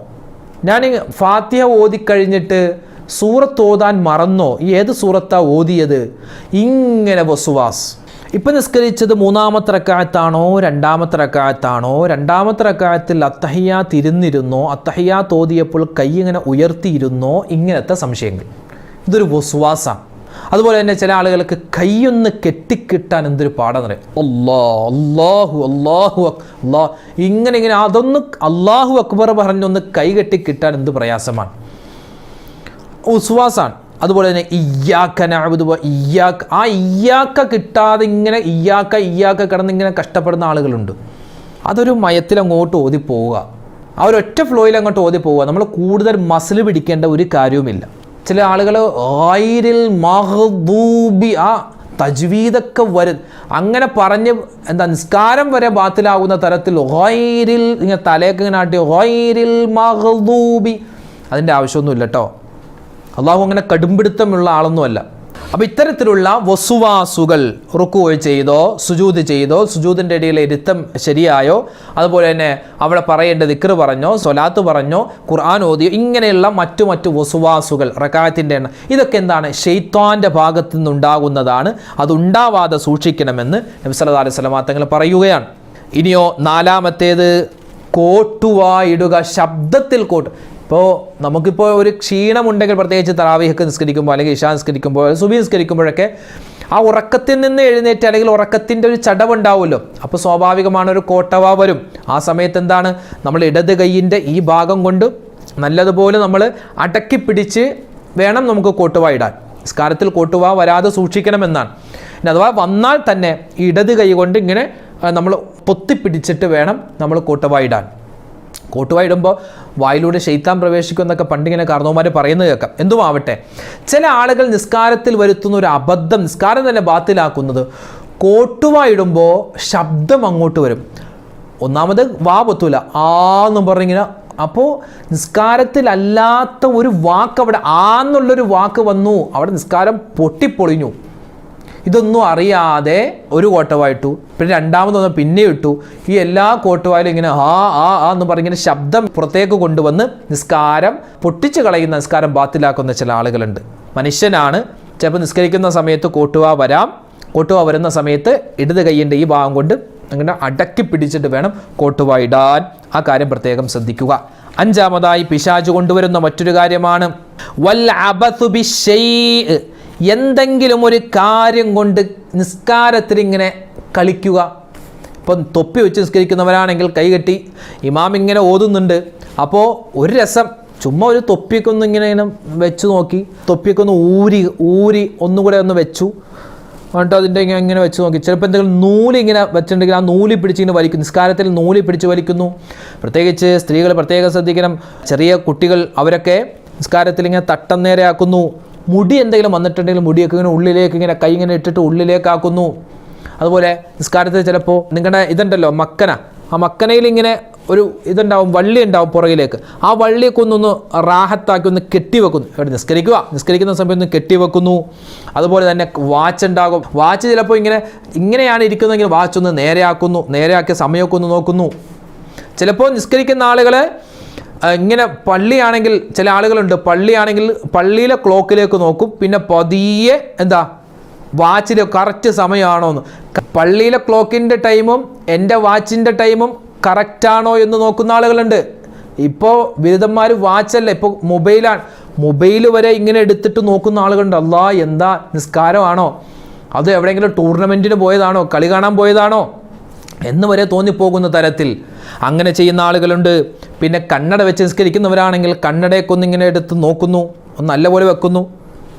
ഞാൻ ഫാത്തിഹ ഓതിക്കഴിഞ്ഞിട്ട് സൂറത്ത് ഓതാൻ മറന്നോ? ഏത് സൂറത്താ ഓതിയത്? ഇങ്ങനെ വസ്വാസ്. ഇപ്പം നിസ്കരിച്ചത് 3-ാമത്തെ റക്അത്താണോ 2-ാമത്തെ റക്അത്താണോ? 2-ാമത്തെ റക്അത്തിൽ അത്തഹിയാത്ത് ഇരുന്നിരുന്നോ? അത്തഹിയാത്ത് ഓതിയപ്പോൾ കൈ ഇങ്ങനെ ഉയർത്തിയിരുന്നോ? ഇങ്ങനത്തെ സംശയങ്ങൾ. ഇതൊരു വസ്വാസാണ്. അതുപോലെ തന്നെ ചില ആളുകൾക്ക് കൈയൊന്ന് കെട്ടിക്കിട്ടാൻ എന്തൊരു പാടാന്ന് പറയും. അല്ലാഹു ഇങ്ങനെ അതൊന്ന് അല്ലാഹു അക്ബർ പറഞ്ഞൊന്ന് കൈ കെട്ടിക്കിട്ടാൻ എന്ത് പ്രയാസമാണ്, വസ്വാസാണ്. അതുപോലെ തന്നെ ഇയ്യാക നഅ്ബുദു ഇയ്യാക, ആ ഇയ്യാക കിട്ടാതെ ഇങ്ങനെ ഇയ്യാക കിടന്ന് ഇങ്ങനെ കഷ്ടപ്പെടുന്ന ആളുകളുണ്ട്. അതൊരു മയത്തിൽ അങ്ങോട്ട് ഓതിപ്പോവുക, ആ ഒരൊറ്റ ഫ്ലോയിൽ അങ്ങോട്ട് ഓതിപ്പോവുക. നമ്മൾ കൂടുതൽ മസിൽ പിടിക്കേണ്ട ഒരു കാര്യവുമില്ല. ചില ആളുകൾ ഗൈരിൽ മഗ്ദൂബി, ആ തജ്വീദൊക്കെ വരും, അങ്ങനെ പറഞ്ഞ് നിസ്കാരം വരെ ബാത്തിലാകുന്ന തരത്തിൽ ഗൈരിൽ ഇങ്ങനെ തലയൊക്കെ ഇങ്ങനെ ആട്ടി ഗൈരിൽ മഗ്ദൂബി. അതിൻ്റെ ആവശ്യമൊന്നുമില്ല കേട്ടോ. അള്ളാഹു അങ്ങനെ കടുംപിടുത്തമുള്ള ആളൊന്നുമല്ല. അപ്പോൾ ഇത്തരത്തിലുള്ള വസ്വാസുകൾ, റുക്കൂ ചെയ്തോ സുജൂദ് ചെയ്തോ, സുജൂദിൻ്റെ ഇടയിലെ ഇരുത്തം ശരിയായോ, അതുപോലെ തന്നെ അവിടെ പറയേണ്ട ദിക്ർ പറഞ്ഞോ, സ്വലാത്ത് പറഞ്ഞോ, ഖുർആൻ ഓതിയോ, ഇങ്ങനെയുള്ള മറ്റു വസ്വാസുകൾ, റക്അത്തിൻ്റെ എണ്ണം, ഇതൊക്കെ എന്താണ്? ശൈത്വാൻ്റെ ഭാഗത്തു നിന്നുണ്ടാകുന്നതാണ്. അതുണ്ടാവാതെ സൂക്ഷിക്കണമെന്ന് നബി സല്ലല്ലാഹു അലൈഹി വസല്ലം തങ്ങൾ പറയുകയാണ്. ഇനിയോ 4-ാമത്തേത് കോട്ടുവായിടുക, ശബ്ദത്തിൽ കോട്ട്. ഇപ്പോൾ നമുക്കിപ്പോൾ ഒരു ക്ഷീണമുണ്ടെങ്കിൽ, പ്രത്യേകിച്ച് തറാവീഹ് നിസ്കരിക്കുമ്പോൾ അല്ലെങ്കിൽ ഇശാ നിസ്കരിക്കുമ്പോൾ സുബഹി നിസ്കരിക്കുമ്പോഴൊക്കെ ആ ഉറക്കത്തിൽ നിന്ന് എഴുന്നേറ്റ് അല്ലെങ്കിൽ ഉറക്കത്തിൻ്റെ ഒരു ചടവുണ്ടാവുമല്ലോ, അപ്പോൾ സ്വാഭാവികമാണ് ഒരു കോട്ടവ വരും. ആ സമയത്ത് എന്താണ്, നമ്മൾ ഇടത് കൈയിൻ്റെ ഈ ഭാഗം കൊണ്ട് നല്ലതുപോലെ നമ്മൾ അടക്കി പിടിച്ച് വേണം നമുക്ക് കോട്ടുവ ഇടാൻ. നിസ്കാരത്തിൽ കോട്ടുവ വരാതെ സൂക്ഷിക്കണമെന്നാണ്. ഇനി അഥവാ വന്നാൽ തന്നെ ഈ ഇടത് കൈ കൊണ്ട് ഇങ്ങനെ നമ്മൾ പൊത്തിപ്പിടിച്ചിട്ട് വേണം നമ്മൾ കോട്ടുവ ഇടാൻ. കോട്ടുവ ഇടുമ്പോൾ വായിലൂടെ ശൈത്താൻ പ്രവേശിക്കും എന്നൊക്കെ പണ്ടിങ്ങനെ കാരണവന്മാർ പറയുന്നത് കേൾക്കാം. എന്തുമാവട്ടെ, ചില ആളുകൾ നിസ്കാരത്തിൽ വരുത്തുന്ന ഒരു അബദ്ധം, നിസ്കാരം തന്നെ ബാത്തിലാക്കുന്നത്, കോട്ടുവ ഇടുമ്പോൾ ശബ്ദം അങ്ങോട്ട് വരും. ഒന്നാമത് വാ പൊത്തൂല, ആന്നും പറഞ്ഞിങ്ങനെ. അപ്പോൾ നിസ്കാരത്തിലല്ലാത്ത ഒരു വാക്ക് അവിടെ ആന്നുള്ളൊരു വാക്ക് വന്നു, അവിടെ നിസ്കാരം പൊട്ടിപ്പൊളിഞ്ഞു. ഇതൊന്നും അറിയാതെ ഒരു കോട്ടവായിട്ടു, പിന്നെ രണ്ടാമതൊന്ന് പിന്നെ ഇട്ടു. ഈ എല്ലാ കോട്ടുവായാലും ഇങ്ങനെ ആ എന്ന് പറഞ്ഞിങ്ങനെ ശബ്ദം പുറത്തേക്ക് കൊണ്ടുവന്ന് നിസ്കാരം പൊട്ടിച്ച് കളയുന്ന, നിസ്കാരം ബാത്തിലാക്കുന്ന ചില ആളുകളുണ്ട്. മനുഷ്യനാണ്, ചിലപ്പോൾ നിസ്കരിക്കുന്ന സമയത്ത് കോട്ടുവ വരാം. കോട്ടുവ വരുന്ന സമയത്ത് ഇടത് കൈയിൻ്റെ ഈ ഭാഗം കൊണ്ട് അങ്ങനെ അടക്കി പിടിച്ചിട്ട് വേണം കോട്ടുവ ഇടാൻ. ആ കാര്യം പ്രത്യേകം ശ്രദ്ധിക്കുക. 5-ാമതായി പിശാച് കൊണ്ടുവരുന്ന മറ്റൊരു കാര്യമാണ് വൽ അബസു ബിശ്ശൈഇ, എന്തെങ്കിലും ഒരു കാര്യം കൊണ്ട് നിസ്കാരത്തിൽ ഇങ്ങനെ കളിക്കുക. ഇപ്പം തൊപ്പി വെച്ച് നിസ്കരിക്കുന്നവരാണെങ്കിൽ കൈകെട്ടി ഇമാം ഇങ്ങനെ ഓതുന്നുണ്ട്, അപ്പോൾ ഒരു രസം ചുമ്മാ ഒരു തൊപ്പിയൊക്കെ ഒന്ന് ഇങ്ങനെ ഇങ്ങനെ വെച്ച് നോക്കി, തൊപ്പിയൊക്കെ ഒന്ന് ഊരി ഒന്നുകൂടെ ഒന്ന് വെച്ചു, എന്നിട്ട് അതിൻ്റെ ഇങ്ങനെ വെച്ച് നോക്കി. ചിലപ്പോൾ എന്തെങ്കിലും നൂല് ഇങ്ങനെ വെച്ചിട്ടുണ്ടെങ്കിൽ ആ നൂല് പിടിച്ച് ഇങ്ങനെ വലിക്കും, നിസ്കാരത്തിൽ നൂല് പിടിച്ച് വലിക്കുന്നു. പ്രത്യേകിച്ച് സ്ത്രീകൾ പ്രത്യേകം ശ്രദ്ധിക്കണം. ചെറിയ കുട്ടികൾ അവരൊക്കെ നിസ്കാരത്തിൽ ഇങ്ങനെ തട്ടം നേരെയാക്കുന്നു. മുടി എന്തെങ്കിലും വന്നിട്ടുണ്ടെങ്കിൽ മുടിയൊക്കെ ഇങ്ങനെ ഉള്ളിലേക്ക് ഇങ്ങനെ കൈ ഇങ്ങനെ ഇട്ടിട്ട് ഉള്ളിലേക്കാക്കുന്നു. അതുപോലെ നിസ്കാരത്തിൽ ചിലപ്പോൾ നിങ്ങളുടെ ഇതുണ്ടല്ലോ മക്കന, ആ മക്കനയിൽ ഇങ്ങനെ ഒരു ഇതുണ്ടാവും, വള്ളി ഉണ്ടാവും പുറകിലേക്ക്, ആ വള്ളിയൊക്കെ ഒന്നൊന്ന് റാഹത്താക്കി ഒന്ന് കെട്ടിവെക്കുന്നു. ഇവിടെ നിസ്കരിക്കുന്ന സമയത്ത് ഒന്ന് കെട്ടിവെക്കുന്നു. അതുപോലെ തന്നെ വാച്ച് ഉണ്ടാകും, വാച്ച് ചിലപ്പോൾ ഇങ്ങനെയാണ് ഇരിക്കുന്നതെങ്കിൽ വാച്ച് ഒന്ന് നേരെയാക്കിയ സമയമൊക്കെ ഒന്ന് നോക്കുന്നു. ചിലപ്പോൾ നിസ്കരിക്കുന്ന ആളുകൾ ഇങ്ങനെ പള്ളിയാണെങ്കിൽ ചില ആളുകളുണ്ട്, പള്ളിയാണെങ്കിൽ പള്ളിയിലെ ക്ലോക്കിലേക്ക് നോക്കും, പിന്നെ പതിയെ വാച്ചിൽ കറക്റ്റ് സമയമാണോ എന്ന്, പള്ളിയിലെ ക്ലോക്കിൻ്റെ ടൈമും എൻ്റെ വാച്ചിൻ്റെ ടൈമും കറക്റ്റാണോ എന്ന് നോക്കുന്ന ആളുകളുണ്ട്. ഇപ്പോൾ ബിരുദന്മാർ വാച്ചല്ല, ഇപ്പോൾ മൊബൈൽ വരെ ഇങ്ങനെ എടുത്തിട്ട് നോക്കുന്ന ആളുകളുണ്ട്. അല്ലാ, എന്താ നിസ്കാരമാണോ, അത് എവിടെയെങ്കിലും ടൂർണമെൻറ്റിന് പോയതാണോ, കളി കാണാൻ പോയതാണോ എന്ന് വരെ തോന്നിപ്പോകുന്ന തരത്തിൽ അങ്ങനെ ചെയ്യുന്ന ആളുകളുണ്ട്. പിന്നെ കണ്ണട വെച്ച് നിസ്കരിക്കുന്നവരാണെങ്കിൽ കണ്ണടയൊക്കെ ഒന്നിങ്ങനെ എടുത്ത് നോക്കുന്നു, ഒന്ന് നല്ലപോലെ വെക്കുന്നു,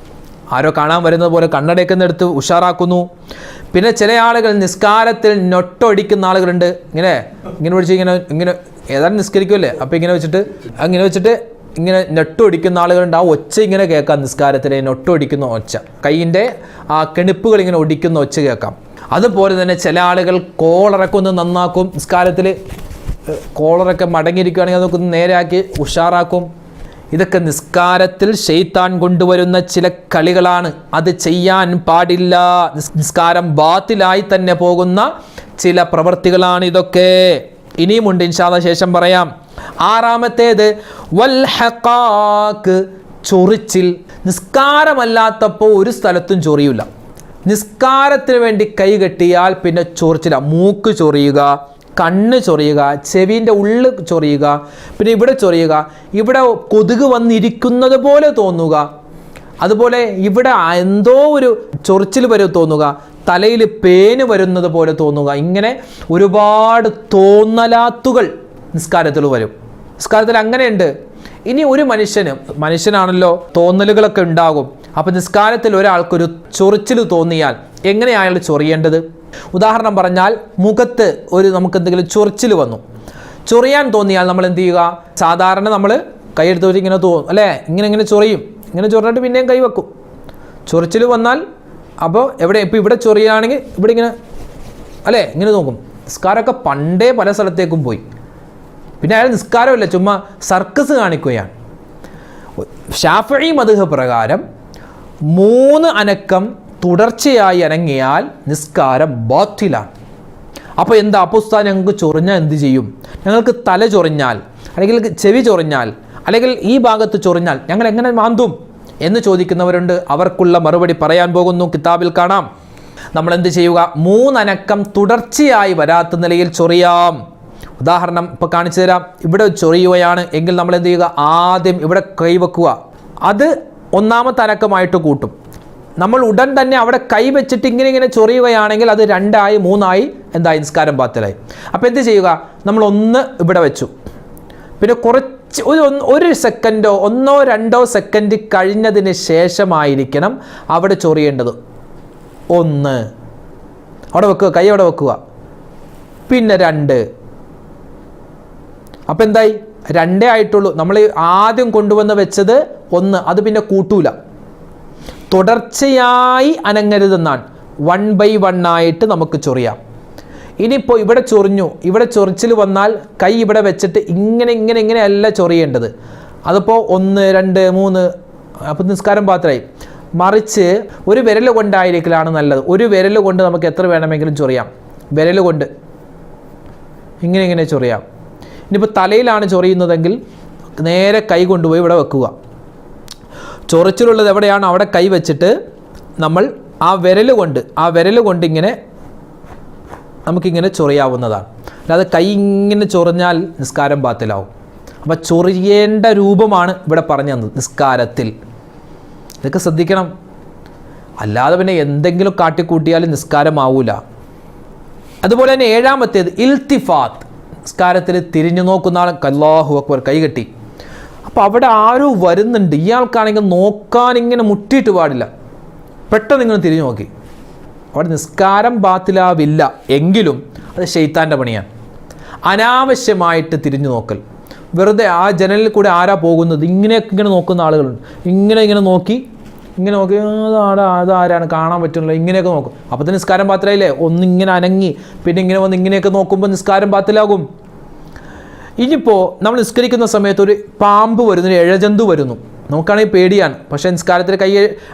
ആരോ കാണാൻ വരുന്നത് പോലെ കണ്ണടയൊക്കെ എടുത്ത് ഉഷാറാക്കുന്നു. പിന്നെ ചില ആളുകൾ നിസ്കാരത്തിൽ നൊട്ടൊടിക്കുന്ന ആളുകളുണ്ട്. ഇങ്ങനെ പിടിച്ച് ഇങ്ങനെ ഏതാണ്ട് നിസ്കരിക്കുമല്ലേ, അപ്പോൾ ഇങ്ങനെ വെച്ചിട്ട് ഇങ്ങനെ നൊട്ടൊടിക്കുന്ന ആളുകളുണ്ട്. ആ ഒച്ച ഇങ്ങനെ കേൾക്കാം, നിസ്കാരത്തിലെ നൊട്ടൊടിക്കുന്ന ഒച്ച, കൈയിൻ്റെ ആ കെണിപ്പുകൾ ഇങ്ങനെ ഒടിക്കുന്ന ഒച്ച കേൾക്കാം. അതുപോലെ തന്നെ ചില ആളുകൾ കോളറൊക്കെ ഒന്ന് നന്നാക്കും, നിസ്കാരത്തിൽ കോളറൊക്കെ മടങ്ങിയിരിക്കുകയാണെങ്കിൽ അതൊക്കെ ഒന്ന് നേരെയാക്കി ഉഷാറാക്കും. ഇതൊക്കെ നിസ്കാരത്തിൽ ശൈത്താൻ കൊണ്ടുവരുന്ന ചില കളികളാണ്, അത് ചെയ്യാൻ പാടില്ല. നിസ്കാരം ബാത്തിലായി തന്നെ പോകുന്ന ചില പ്രവൃത്തികളാണ് ഇതൊക്കെ. ഇനിയുമുണ്ട്, ഇൻഷാ അല്ലാഹ് ശേഷം പറയാം. ആറാമത്തേത് വൽഹഖാക്ക്, ചൊറിച്ചിൽ. നിസ്കാരമല്ലാത്തപ്പോൾ ഒരു സ്ഥലത്തും ചൊറിയില്ല. നിസ്കാരത്തിന് വേണ്ടി കൈ കെട്ടിയാൽ പിന്നെ ചൊറിച്ചില്ല. മൂക്ക് ചൊറിയുക, കണ്ണ് ചൊറിയുക, ചെവിൻ്റെ ഉള്ളിൽ ചൊറിയുക, പിന്നെ ഇവിടെ ചൊറിയുക, ഇവിടെ കൊതുക് വന്നിരിക്കുന്നത് പോലെ തോന്നുക, അതുപോലെ ഇവിടെ എന്തോ ഒരു ചൊറിച്ചിൽ വരെ തോന്നുക, തലയിൽ പേന് വരുന്നത് പോലെ തോന്നുക. ഇങ്ങനെ ഒരുപാട് തോന്നലാത്തുകൾ നിസ്കാരത്തിൽ വരും. നിസ്കാരത്തിൽ അങ്ങനെയുണ്ട്. ഇനി ഒരു മനുഷ്യനാണല്ലോ, തോന്നലുകളൊക്കെ ഉണ്ടാകും. അപ്പം നിസ്കാരത്തിൽ ഒരാൾക്കൊരു ചൊറിച്ചിൽ തോന്നിയാൽ എങ്ങനെയാണ് അയാൾ ചൊറിയേണ്ടത്? ഉദാഹരണം പറഞ്ഞാൽ, മുഖത്ത് നമുക്ക് എന്തെങ്കിലും ചൊറിച്ചിൽ വന്നു, ചൊറിയാൻ തോന്നിയാൽ നമ്മൾ എന്ത് ചെയ്യുക? സാധാരണ നമ്മൾ കൈയെടുത്ത് വെച്ച് ഇങ്ങനെ തോന്നും അല്ലേ, ഇങ്ങനെ ചൊറിയും, ഇങ്ങനെ ചൊറിഞ്ഞിട്ട് പിന്നെയും കൈ വെക്കും. ചൊറിച്ചിൽ വന്നാൽ അപ്പോൾ ഇപ്പോൾ ഇവിടെ ചൊറിയാണെങ്കിൽ ഇവിടെ ഇങ്ങനെ അല്ലേ, ഇങ്ങനെ നോക്കും. നിസ്കാരമൊക്കെ പണ്ടേ പല സ്ഥലത്തേക്കും പോയി. പിന്നെ അയാൾ നിസ്കാരമില്ല, ചുമ്മാ സർക്കസ് കാണിക്കുകയാണ്. ശാഫിഈ മദ്ഹബ് പ്രകാരം 3 അനക്കം തുടർച്ചയായി അനങ്ങിയാൽ നിസ്കാരം ബാത്തിലാണ്. അപ്പോൾ എന്താ ഉസ്താദ്, ഞങ്ങൾക്ക് ചൊറിഞ്ഞാൽ എന്ത് ചെയ്യും? ഞങ്ങൾക്ക് തല ചൊറിഞ്ഞാൽ, അല്ലെങ്കിൽ ചെവി ചൊറിഞ്ഞാൽ, അല്ലെങ്കിൽ ഈ ഭാഗത്ത് ചൊറിഞ്ഞാൽ ഞങ്ങൾ എങ്ങനെ മാന്തും എന്ന് ചോദിക്കുന്നവരുണ്ട്. അവർക്കുള്ള മറുപടി പറയാൻ പോകുന്നു, കിതാബിൽ കാണാം. നമ്മൾ എന്ത് ചെയ്യുക? 3 അനക്കം തുടർച്ചയായി വരാത്ത നിലയിൽ ചൊറിയാം. ഉദാഹരണം ഇപ്പോൾ കാണിച്ചു തരാം. ഇവിടെ ചൊറിയുകയാണ് എങ്കിൽ നമ്മൾ എന്ത് ചെയ്യുക? ആദ്യം ഇവിടെ കൈവെക്കുക, അത് 1ാമത്തെ അനക്കമായിട്ട് കൂട്ടും. നമ്മൾ ഉടൻ തന്നെ അവിടെ കൈ വെച്ചിട്ട് ഇങ്ങനെ ചൊറിയുകയാണെങ്കിൽ അത് 2 ആയി 3 ആയി എന്തായി? നിസ്കാരം ബാത്തിലായി. അപ്പോൾ എന്ത് ചെയ്യുക? നമ്മൾ 1 ഇവിടെ വെച്ചു, പിന്നെ കുറച്ച് ഒരു സെക്കൻഡോ 1-2 സെക്കൻഡ് കഴിഞ്ഞതിന് ശേഷമായിരിക്കണം അവിടെ ചൊറിയേണ്ടത്. 1 അവിടെ വെക്കുക, കൈ അവിടെ വെക്കുക, പിന്നെ 2. അപ്പം എന്തായി? 2 ആയിട്ടുള്ളൂ. നമ്മൾ ആദ്യം കൊണ്ടുവന്ന് വെച്ചത് 1, അത് പിന്നെ കൂട്ടൂല. തുടർച്ചയായി അനങ്ങരുതെന്നാണ്. 1 by 1 ആയിട്ട് നമുക്ക് ചൊറിയാം. ഇനിയിപ്പോൾ ഇവിടെ ചൊറിഞ്ഞു, ഇവിടെ ചൊറിച്ചിൽ വന്നാൽ കൈ ഇവിടെ വെച്ചിട്ട് ഇങ്ങനെ അല്ല ചൊറിയേണ്ടത്. അതിപ്പോൾ 1, 2, 3 അപ്പം നിസ്കാരം പാത്രമായി. മറിച്ച് ഒരു വിരൽ കൊണ്ടായിരിക്കലാണ് നല്ലത്. ഒരു വിരൽ കൊണ്ട് നമുക്ക് എത്ര വേണമെങ്കിലും ചൊറിയാം. വിരൽ കൊണ്ട് ഇങ്ങനെ ചൊറിയാം. ഇനിയിപ്പോൾ തലയിലാണ് ചൊറിയുന്നതെങ്കിൽ നേരെ കൈ കൊണ്ടുപോയി ഇവിടെ വെക്കുക. ചൊറിച്ചിലുള്ളത് എവിടെയാണോ അവിടെ കൈ വെച്ചിട്ട് നമ്മൾ ആ വിരൽ കൊണ്ട് ഇങ്ങനെ നമുക്കിങ്ങനെ ചൊറിയാവുന്നതാണ്. അല്ലാതെ കൈ ഇങ്ങനെ ചൊറിഞ്ഞാൽ നിസ്കാരം ബാത്തിലാവും. അപ്പോൾ ചൊറിയേണ്ട രൂപമാണ് ഇവിടെ പറഞ്ഞു തന്നത് നിസ്കാരത്തിൽ. ഇതൊക്കെ ശ്രദ്ധിക്കണം. അല്ലാതെ പിന്നെ എന്തെങ്കിലും കാട്ടിക്കൂട്ടിയാലും നിസ്കാരമാവൂല. അതുപോലെ തന്നെ 7ാമത്തേത് ഇൽത്തിഫാത്ത്. നിസ്കാരത്തിൽ തിരിഞ്ഞു നോക്കുന്ന ആൾ അല്ലാഹു അക്ബർ കൈകെട്ടി, അപ്പോൾ അവിടെ ആരോ വരുന്നുണ്ട്, ഇയാൾക്കാണെങ്കിൽ നോക്കാൻ ഇങ്ങനെ മുട്ടിയിട്ട് പാടില്ല, പെട്ടെന്ന് ഇങ്ങനെ തിരിഞ്ഞു നോക്കി. അവിടെ നിസ്കാരം ബാത്തിലാവില്ല എങ്കിലും അത് ശൈത്താൻ്റെ പണിയാണ്. അനാവശ്യമായിട്ട് തിരിഞ്ഞു നോക്കൽ, വെറുതെ ആ ജനലിൽ കൂടെ ആരാ പോകുന്നത് ഇങ്ങനെ നോക്കുന്ന ആളുകളുണ്ട്. ഇങ്ങനെ നോക്കി അതാരാണ് കാണാൻ പറ്റുന്നില്ല, ഇങ്ങനെയൊക്കെ നോക്കും. അപ്പോൾ തന്നെ നിസ്കാരം ബാത്തിലായില്ലേ? ഒന്നിങ്ങനെ അനങ്ങി പിന്നെ ഇങ്ങനെ വന്ന് ഇങ്ങനെയൊക്കെ നോക്കുമ്പോൾ നിസ്കാരം ബാത്തിലാകും. ഇനിയിപ്പോൾ നമ്മൾ നിസ്കരിക്കുന്ന സമയത്ത് ഒരു പാമ്പ് വരുന്നു, ഒരു ഇഴജന്തു വരുന്നു, നമുക്കാണെങ്കിൽ പേടിയാണ്. പക്ഷേ നിസ്കാരത്തിൽ കൈ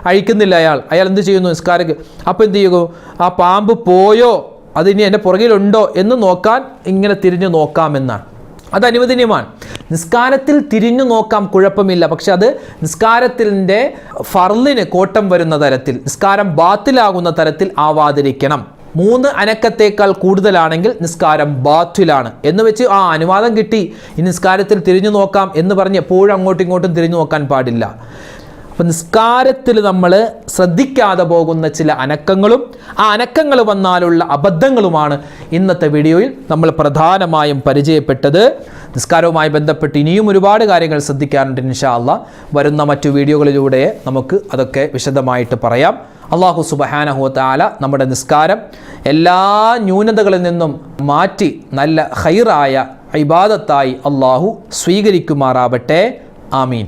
അഴിക്കുന്നില്ല അയാൾ എന്ത് ചെയ്യുന്നു നിസ്കാരക്ക്? അപ്പോൾ എന്ത് ചെയ്യുമോ? ആ പാമ്പ് പോയോ, അതിനി എൻ്റെ പുറകിലുണ്ടോ എന്ന് നോക്കാൻ ഇങ്ങനെ തിരിഞ്ഞു നോക്കാമെന്നാണ്. അത് അനുവദനീയമാണ്. നിസ്കാരത്തിൽ തിരിഞ്ഞു നോക്കാം, കുഴപ്പമില്ല. പക്ഷെ അത് നിസ്കാരത്തിൻ്റെ ഫർളിന് കോട്ടം വരുന്ന തരത്തിൽ, നിസ്കാരം ബാത്തിലാകുന്ന തരത്തിൽ ആവാതിരിക്കണം. 3 അനക്കത്തേക്കാൾ കൂടുതലാണെങ്കിൽ നിസ്കാരം ബാത്തിലാണ് എന്ന് വെച്ച് അനുവാദം കിട്ടി ഈ നിസ്കാരത്തിൽ തിരിഞ്ഞു നോക്കാം എന്ന് പറഞ്ഞ് എപ്പോഴും അങ്ങോട്ടും ഇങ്ങോട്ടും തിരിഞ്ഞു നോക്കാൻ പാടില്ല. അപ്പം നിസ്കാരത്തിൽ നമ്മൾ ശ്രദ്ധിക്കാതെ പോകുന്ന ചില അനക്കങ്ങളും ആ അനക്കങ്ങൾ വന്നാലുള്ള അബദ്ധങ്ങളുമാണ് ഇന്നത്തെ വീഡിയോയിൽ നമ്മൾ പ്രധാനമായും പരിചയപ്പെട്ടത്. നിസ്കാരവുമായി ബന്ധപ്പെട്ട് ഇനിയും ഒരുപാട് കാര്യങ്ങൾ ശ്രദ്ധിക്കാറുണ്ട്. ഇൻഷാ അല്ലാഹ് വരുന്ന മറ്റു വീഡിയോകളിലൂടെ നമുക്ക് അതൊക്കെ വിശദമായിട്ട് പറയാം. അല്ലാഹു സുബ്ഹാനഹു വ തആല നമ്മുടെ നിസ്കാരം എല്ലാ ന്യൂനതകളിൽ നിന്നും മാറ്റി നല്ല ഖൈറായ ഇബാദത്തായി അല്ലാഹു സ്വീകരിക്കുമാറാവട്ടെ. ആമീൻ.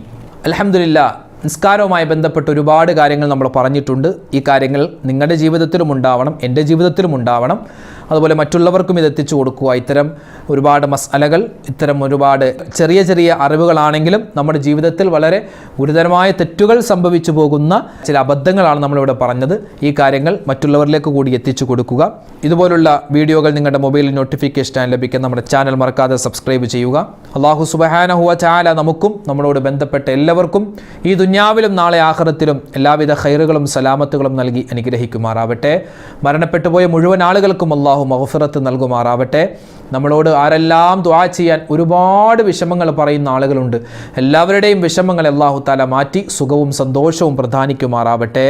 അൽഹംദുലില്ലാ. നിസ്കാരവുമായി ബന്ധപ്പെട്ട് ഒരുപാട് കാര്യങ്ങൾ നമ്മൾ പറഞ്ഞിട്ടുണ്ട്. ഈ കാര്യങ്ങൾ നിങ്ങളുടെ ജീവിതത്തിലും ഉണ്ടാവണം, എൻ്റെ ജീവിതത്തിലും ഉണ്ടാവണം. അതുപോലെ മറ്റുള്ളവർക്കും ഇത് എത്തിച്ചു കൊടുക്കുക. ഇത്തരം ഒരുപാട് മസ്അലകൾ, ഇത്തരം ഒരുപാട് ചെറിയ ചെറിയ അറിവുകളാണെങ്കിലും നമ്മുടെ ജീവിതത്തിൽ വളരെ ഗുരുതരമായ തെറ്റുകൾ സംഭവിച്ചു പോകുന്ന ചില അബദ്ധങ്ങളാണ് നമ്മളിവിടെ പറഞ്ഞത്. ഈ കാര്യങ്ങൾ മറ്റുള്ളവരിലേക്ക് കൂടി എത്തിച്ചു കൊടുക്കുക. ഇതുപോലുള്ള വീഡിയോകൾ നിങ്ങളുടെ മൊബൈലിൽ നോട്ടിഫിക്കേഷനായി ലഭിക്കാൻ നമ്മുടെ ചാനൽ മറക്കാതെ സബ്സ്ക്രൈബ് ചെയ്യുക. അല്ലാഹു സുബ്ഹാനഹു വ തആല നമുക്കും നമ്മളോട് ബന്ധപ്പെട്ട എല്ലാവർക്കും ഈ ദുനിയാവിലും നാളെ ആഖിറത്തിലും എല്ലാവിധ ഖൈറുകളും സലാമത്തുകളും നൽകി അനുഗ്രഹിക്കുമാറാവട്ടെ. മരണപ്പെട്ടു പോയ മുഴുവൻ ആളുകൾക്കും അല്ലാഹു മഗ്ഫിറത്ത് നൽകുമാറാവട്ടെ. നമ്മളോട് ആരെല്ലാം ദുആ ചെയ്യാൻ ഒരുപാട് വിഷമങ്ങൾ പറയുന്ന ആളുകളുണ്ട്. എല്ലാവരുടെയും വിഷമങ്ങൾ അല്ലാഹു തആല മാറ്റി സുഖവും സന്തോഷവും പ്രദാനിക്കുമാറാവട്ടെ.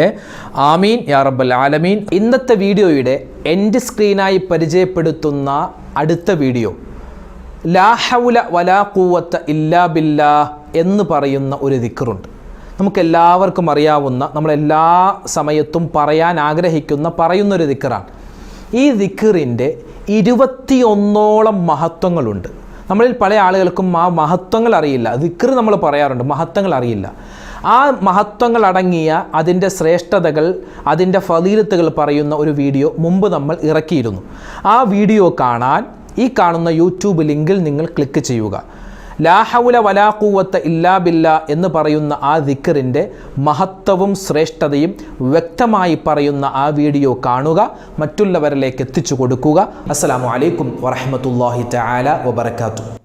ആമീൻ യാ റബ്ബൽ ആലമീൻ. ഇന്നത്തെ വീഡിയോയുടെ എൻഡ് സ്ക്രീനായി പരിചയപ്പെടുത്തുന്ന അടുത്ത വീഡിയോ ലാ ഹൗല വലാ ഖുവത ഇല്ലാ ബില്ലാഹ് എന്ന് പറയുന്ന ഒരു ദിക്റുണ്ട്. നമുക്കെല്ലാവർക്കും അറിയാവുന്ന, നമ്മളെല്ലാ സമയത്തും പറയാൻ ആഗ്രഹിക്കുന്ന പറയുന്നൊരു ദിക്റാണ്. ഈ ദിക്റിൻ്റെ 21ഓളം മഹത്വങ്ങളുണ്ട്. നമ്മളിൽ പല ആളുകൾക്കും ആ മഹത്വങ്ങൾ അറിയില്ല. ദിക്ർ നമ്മൾ പറയാറുണ്ട്, മഹത്വങ്ങൾ അറിയില്ല. ആ മഹത്വങ്ങൾ അടങ്ങിയ അതിൻ്റെ ശ്രേഷ്ഠതകൾ, അതിൻ്റെ ഫളീലത്തുകൾ പറയുന്ന ഒരു വീഡിയോ മുമ്പ് നമ്മൾ ഇറക്കിയിരുന്നു. ആ വീഡിയോ കാണാൻ ഈ കാണുന്ന യൂട്യൂബ് ലിങ്കിൽ നിങ്ങൾ ക്ലിക്ക് ചെയ്യുക. ലാ ഹൗല വലാ ഖുവത ഇല്ലാ ബില്ലാ എന്ന് പറയുന്ന ആ ദിക്റിൻ്റെ മഹത്വവും ശ്രേഷ്ഠതയും വ്യക്തമായി പറയുന്ന ആ വീഡിയോ കാണുക, മറ്റുള്ളവരിലേക്ക് എത്തിച്ചു കൊടുക്കുക. അസ്സലാമു അലൈക്കും വറഹ്മത്തുള്ളാഹി തആല വബറകാതുഹു.